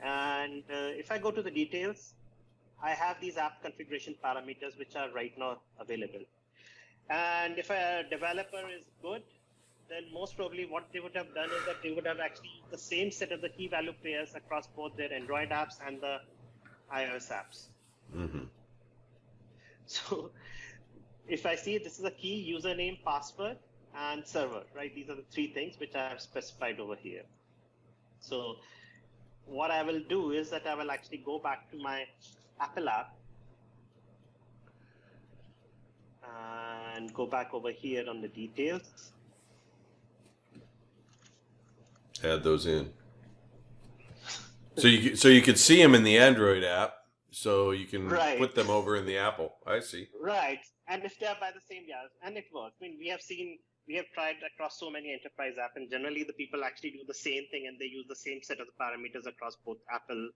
Speaker 2: And if I go to the details, I have these app configuration parameters which are right now available. And if a developer is good, then most probably what they would have done is that they would have actually used the same set of the key value pairs across both their Android apps and the iOS apps. So if I see this is a key, username, password, and server, right? These are the three things which I have specified over here. So what I will do is that I will actually go back to my Apple app, and go back over here on the details.
Speaker 1: Add those in. So you could see them in the Android app, so you can put them over in the Apple. I see.
Speaker 2: Right, and if they are by the same, and it works. I mean, we have tried across so many enterprise apps, and generally the people actually do the same thing, and they use the same set of the parameters across both Apple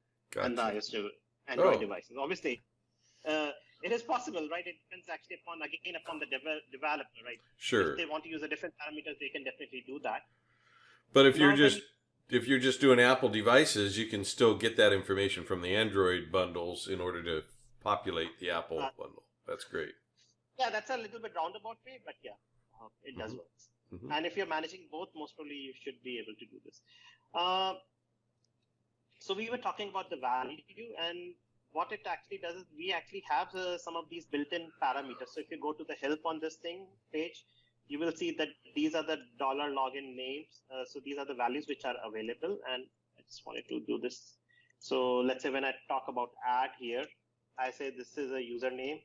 Speaker 2: and the iOS Android devices. Obviously, it is possible, right? It depends actually upon the developer, right?
Speaker 1: Sure.
Speaker 2: If they want to use a different parameters, they can definitely do that.
Speaker 1: But if you're just doing Apple devices, you can still get that information from the Android bundles in order to populate the Apple bundle. That's great.
Speaker 2: Yeah, that's a little bit roundabout way, but yeah, it does work. Mm-hmm. And if you're managing both, most probably you should be able to do this. So we were talking about the value, and what it actually does is we actually have some of these built-in parameters. So if you go to the help on this page, you will see that these are the $login names. So these are the values which are available. And I just wanted to do this. So let's say when I talk about add here, I say this is a username.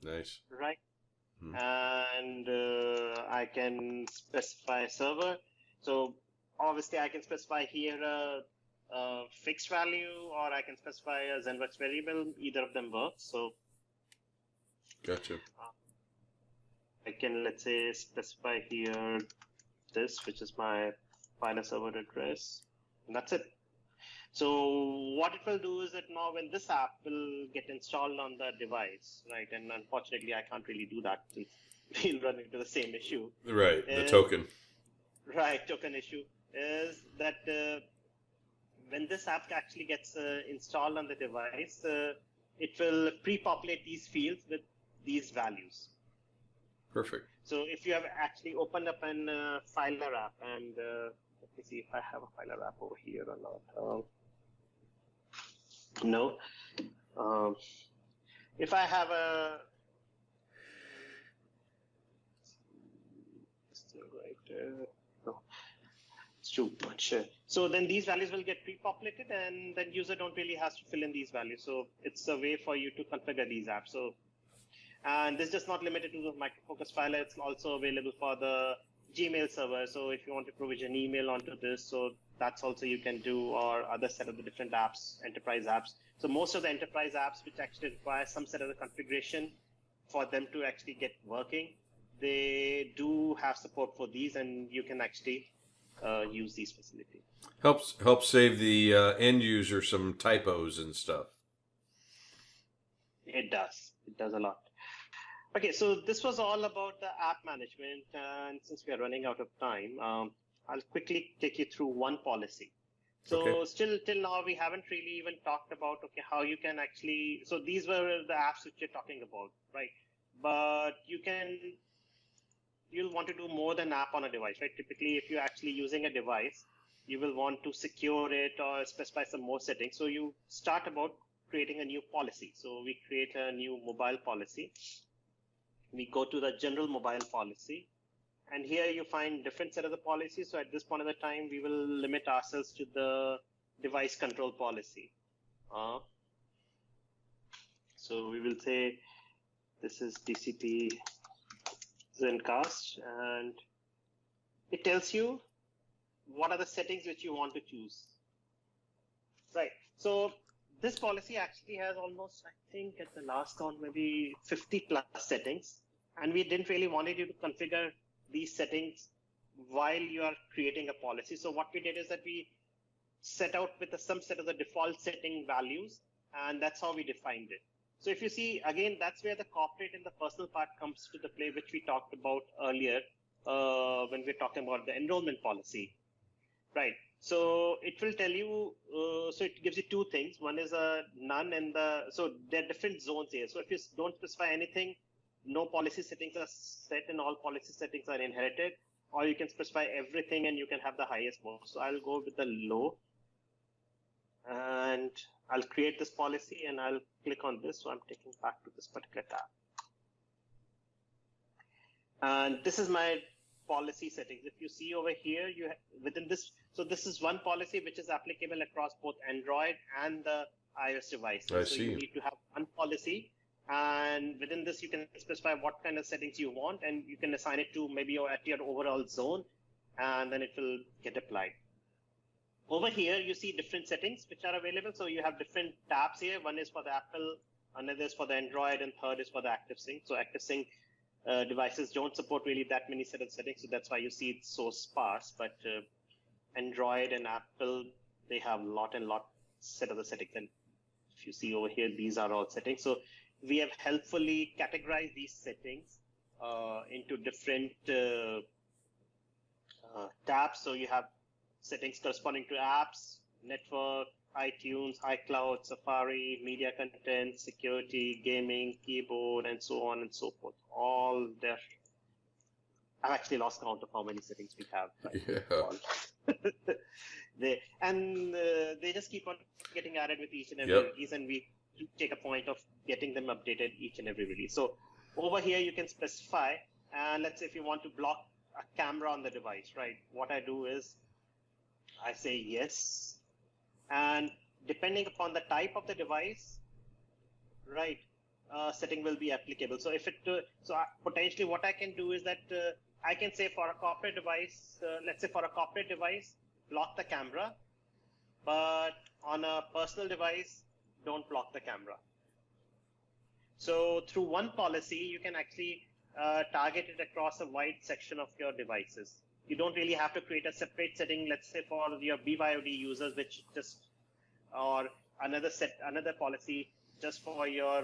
Speaker 1: Nice.
Speaker 2: Right. And I can specify server. So obviously I can specify here a fixed value, or I can specify a ZENworks variable. Either of them works. So
Speaker 1: gotcha.
Speaker 2: I can, let's say, specify here this, which is my final server address, and that's it. So what it will do is that now when this app will get installed on the device, right, and unfortunately I can't really do that since we'll run into the same issue.
Speaker 1: Right, the token.
Speaker 2: Right, token issue is that when this app actually gets installed on the device, it will pre-populate these fields with these values.
Speaker 1: Perfect.
Speaker 2: So if you have actually opened up an Filer app, and let me see if I have a Filer app over here or not. No. If I have a no, it's too much. So then ththese values will get pre-populated, and then user don't really have to fill in these values. So it's a way for you to configure these apps. So, and this is just not limited to the Micro Focus Filer. It's also available for the Gmail server. So if you want to provision email onto this, so that's also you can do, or other set of the different apps, enterprise apps. So most of the enterprise apps which actually require some set of the configuration for them to actually get working, they do have support for these, and you can actually use these facilities.
Speaker 1: Helps save the end user some typos and stuff.
Speaker 2: It does. It does a lot. Okay, so this was all about the app management, and since we are running out of time, I'll quickly take you through one policy. So still till now, we haven't really even talked about, how you can actually, so these were the apps which you're talking about, right? But you'll want to do more than app on a device, right? Typically, if you're actually using a device, you will want to secure it or specify some more settings. So you start about creating a new policy. So we create a new mobile policy. We go to the general mobile policy, and here you find different set of the policies. So at this point of the time, we will limit ourselves to the device control policy. So we will say this is TCP ZENcast, and it tells you what are the settings which you want to choose. Right. So this policy actually has almost, I think at the last count, maybe 50 plus settings. And we didn't really wanted you to configure these settings while you are creating a policy. So what we did is that we set out with some set of the default setting values, and that's how we defined it. So if you see, again, that's where the corporate and the personal part comes to the play, which we talked about earlier when we're talking about the enrollment policy, right? So it will tell you, so it gives you two things. One is a none, and so there are different zones here. So if you don't specify anything, no policy settings are set and all policy settings are inherited, or you can specify everything and you can have the highest mode. So I'll go with the low, and I'll create this policy and I'll click on this. So I'm taking back to this particular tab. And this is my policy settings. If you see over here, you have, within this, so this is one policy which is applicable across both Android and the iOS device. So you need to have one policy And within this, you can specify what kind of settings you want, and you can assign it to maybe at your overall zone, and then it will get applied. Over here, you see different settings which are available. So you have different tabs here. One is for the Apple, another is for the Android, and third is for the ActiveSync. So ActiveSync devices don't support really that many set of settings, so that's why you see it's so sparse. But Android and Apple, they have a lot set of the settings. And if you see over here, these are all settings. So we have helpfully categorized these settings into different tabs. So you have settings corresponding to apps, network, iTunes, iCloud, Safari, media content, security, gaming, keyboard, and so on and so forth. All there. I've actually lost count of how many settings we have. Yeah. they just keep on getting added with each and every release, and we take a point of getting them updated each and every release. So over here, you can specify, and let's say if you want to block a camera on the device, right? What I do is I say yes, and depending upon the type of the device, right, setting will be applicable. So if it, potentially what I can do is that I can say for a corporate device, let's say for a corporate device, block the camera, but on a personal device, don't block the camera. So through one policy, you can actually target it across a wide section of your devices. You don't really have to create a separate setting, let's say for your BYOD users, which just, or another policy just for your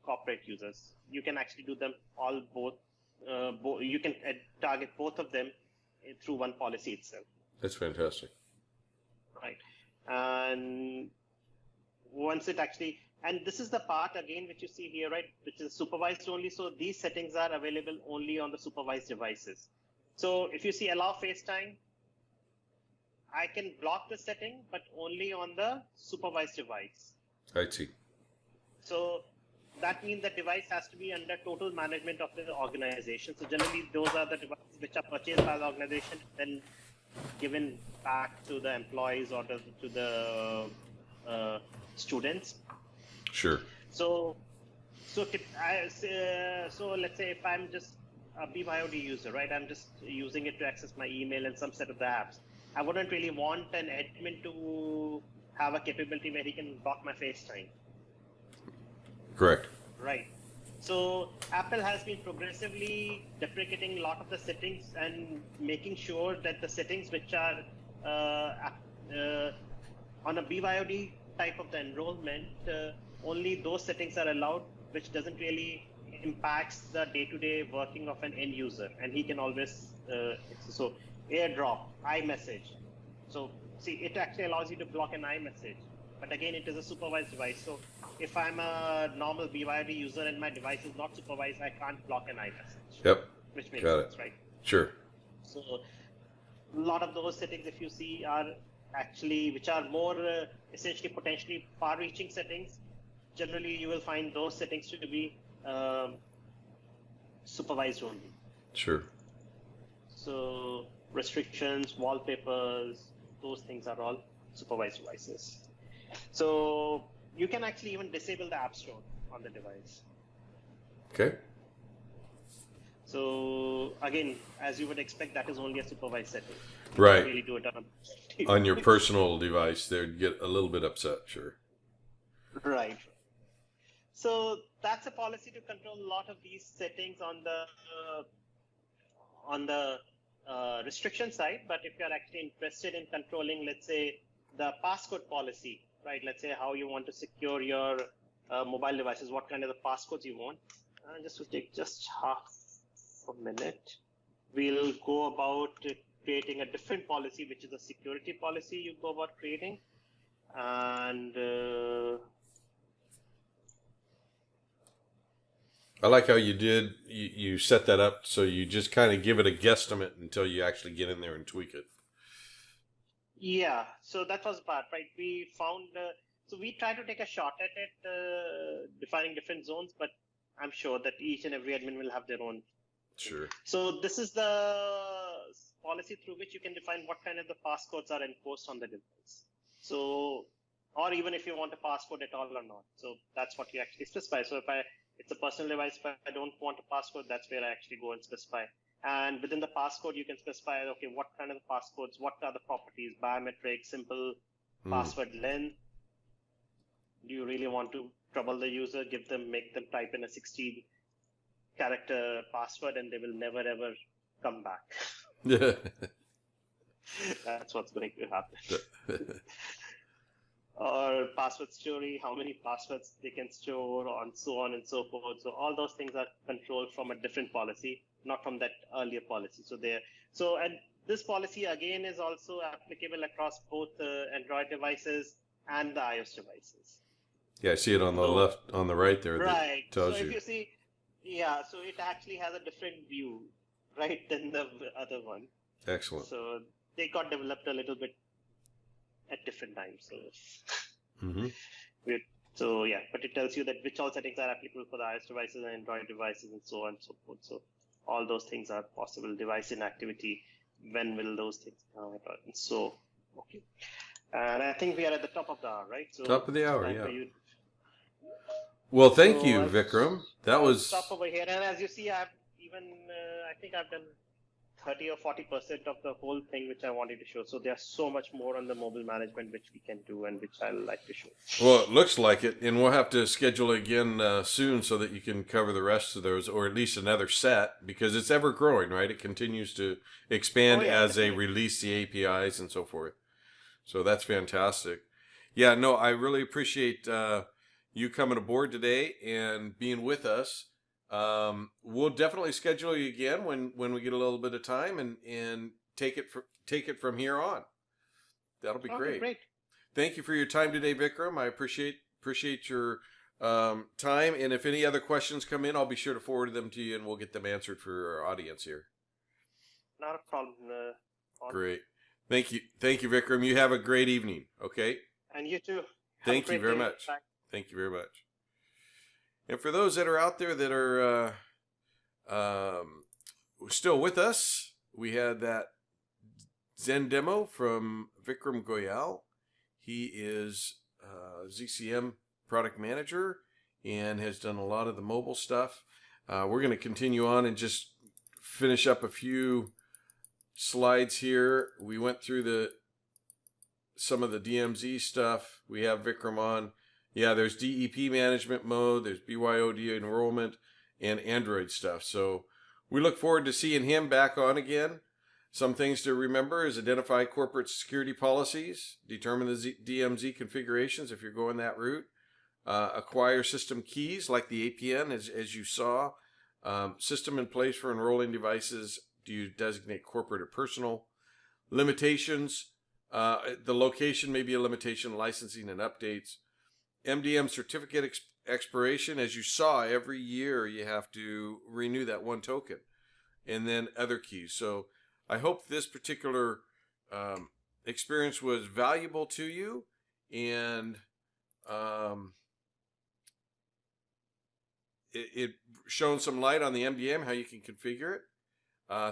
Speaker 2: corporate users. You can actually do them all both. You can target both of them through one policy itself.
Speaker 1: That's fantastic.
Speaker 2: Right. And once it actually, and this is the part again which you see here, right, which is supervised only. So these settings are available only on the supervised devices. So if you see allow FaceTime, I can block the setting, but only on the supervised device.
Speaker 1: I see.
Speaker 2: So that means the device has to be under total management of the organization. So generally, those are the devices which are purchased by the organization and then given back to the employees or to the students.
Speaker 1: Sure.
Speaker 2: So let's say if I'm just a BYOD user, right? I'm just using it to access my email and some set of the apps. I wouldn't really want an admin to have a capability where he can block my FaceTime.
Speaker 1: Correct.
Speaker 2: Right. So Apple has been progressively deprecating a lot of the settings and making sure that the settings which are on a BYOD type of the enrollment, only those settings are allowed, which doesn't really impacts the day-to-day working of an end user, and he can always so AirDrop, iMessage. So see, it actually allows you to block an iMessage, but again, it is a supervised device. So if I'm a normal BYOD user and my device is not supervised, I can't block an iMessage.
Speaker 1: Yep.
Speaker 2: Which makes sense, right?
Speaker 1: Sure.
Speaker 2: So a lot of those settings, if you see, are actually which are more essentially potentially far-reaching settings. Generally, you will find those settings to be supervised only.
Speaker 1: Sure.
Speaker 2: So restrictions, wallpapers, those things are all supervised devices. So you can actually even disable the App Store on the device.
Speaker 1: Okay.
Speaker 2: So again, as you would expect, that is only a supervised setting. You
Speaker 1: right.
Speaker 2: can't really do it
Speaker 1: on your personal device. They'd get a little bit upset. Sure.
Speaker 2: Right. So that's a policy to control a lot of these settings on the restriction side. But if you're actually interested in controlling, let's say, the passcode policy, right? Let's say how you want to secure your mobile devices, what kind of the passcodes you want. Just to take just half a minute, we'll go about creating a different policy, which is a security policy you go about creating. And
Speaker 1: I like how you set that up so you just kind of give it a guesstimate until you actually get in there and tweak it.
Speaker 2: Yeah, so that was part, right? We found, so we try to take a shot at it, defining different zones, but I'm sure that each and every admin will have their own.
Speaker 1: Sure.
Speaker 2: So this is the policy through which you can define what kind of the passcodes are enforced on the device. So or even if you want a passcode at all or not. So that's what you actually specify. So if it's a personal device, if I don't want a passcode, that's where I actually go and specify. And within the passcode, you can specify, okay, what kind of passcodes, what are the properties, biometric, simple, password length. Do you really want to trouble the user, make them type in a 16-character password and they will never ever come back? That's what's going to happen. Or password story, how many passwords they can store, and so on and so forth. So all those things are controlled from a different policy, not from that earlier policy. And this policy again is also applicable across both Android devices and the iOS devices.
Speaker 1: Yeah, I see it on the left, on the right there.
Speaker 2: Right.
Speaker 1: That tells
Speaker 2: so
Speaker 1: you.
Speaker 2: If you see, yeah, so it actually has a different view, right, than the other one.
Speaker 1: Excellent.
Speaker 2: So they got developed a little bit at different times. So yeah, but it tells you that which all settings are applicable for the iOS devices and Android devices and so on and so forth. So all those things are possible. Device inactivity, when will those things come? And so, okay. And I think we are at the top of the hour, right? So
Speaker 1: top of the hour, yeah.
Speaker 2: Well,
Speaker 1: thank you, Vikram. That was
Speaker 2: stop over here. And as you see, I think I've done 30 or 40% of the whole thing which I wanted to show. So there's so much more on the mobile management which we can do and which I like to show.
Speaker 1: Well, it looks like it, and we'll have to schedule again soon so that you can cover the rest of those, or at least another set, because it's ever growing, right? It continues to expand as they release the APIs and so forth. So that's fantastic. Yeah, no, I really appreciate you coming aboard today and being with us. We'll definitely schedule you again when we get a little bit of time and take it from here on. That'll be great. Thank you for your time today, Vikram. I appreciate your time. And if any other questions come in, I'll be sure to forward them to you, and we'll get them answered for our audience here.
Speaker 2: Not a problem.
Speaker 1: Great. Thank you, Vikram. You have a great evening. Okay.
Speaker 2: And you too.
Speaker 1: Thank you very much.
Speaker 2: Bye.
Speaker 1: Thank you very much. And for those that are out there that are still with us, we had that Zen demo from Vikram Goyal. He is ZCM Product Manager and has done a lot of the mobile stuff. We're going to continue on and just finish up a few slides here. We went through some of the DMZ stuff. We have Vikram on. Yeah, there's DEP management mode, there's BYOD enrollment, and Android stuff. So we look forward to seeing him back on again. Some things to remember is identify corporate security policies, determine the DMZ configurations if you're going that route, acquire system keys like the APN as you saw, system in place for enrolling devices. Do you designate corporate or personal? Limitations, the location may be a limitation, licensing and updates. MDM certificate expiration, as you saw, every year you have to renew that one token, and then other keys. So I hope this particular experience was valuable to you, and it shone some light on the MDM, how you can configure it.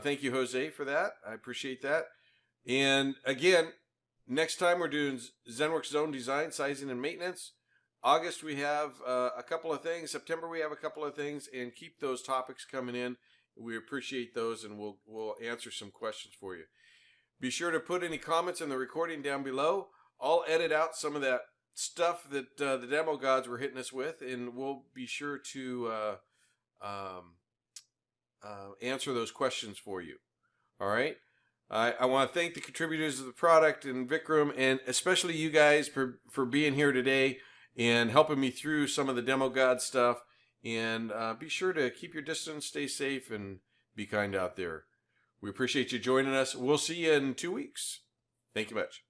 Speaker 1: Thank you, Jose, for that. I appreciate that. And again, next time we're doing ZENworks Zone Design, Sizing, and Maintenance. August, we have a couple of things. September, we have a couple of things, and keep those topics coming in. We appreciate those, and we'll answer some questions for you. Be sure to put any comments in the recording down below. I'll edit out some of that stuff that the demo gods were hitting us with, and we'll be sure to answer those questions for you. All right? I want to thank the contributors of the product and Vikram, and especially you guys for being here today and helping me through some of the demo god stuff. And be sure to keep your distance, stay safe, and be kind out there. We appreciate you joining us. We'll see you in 2 weeks. Thank you much.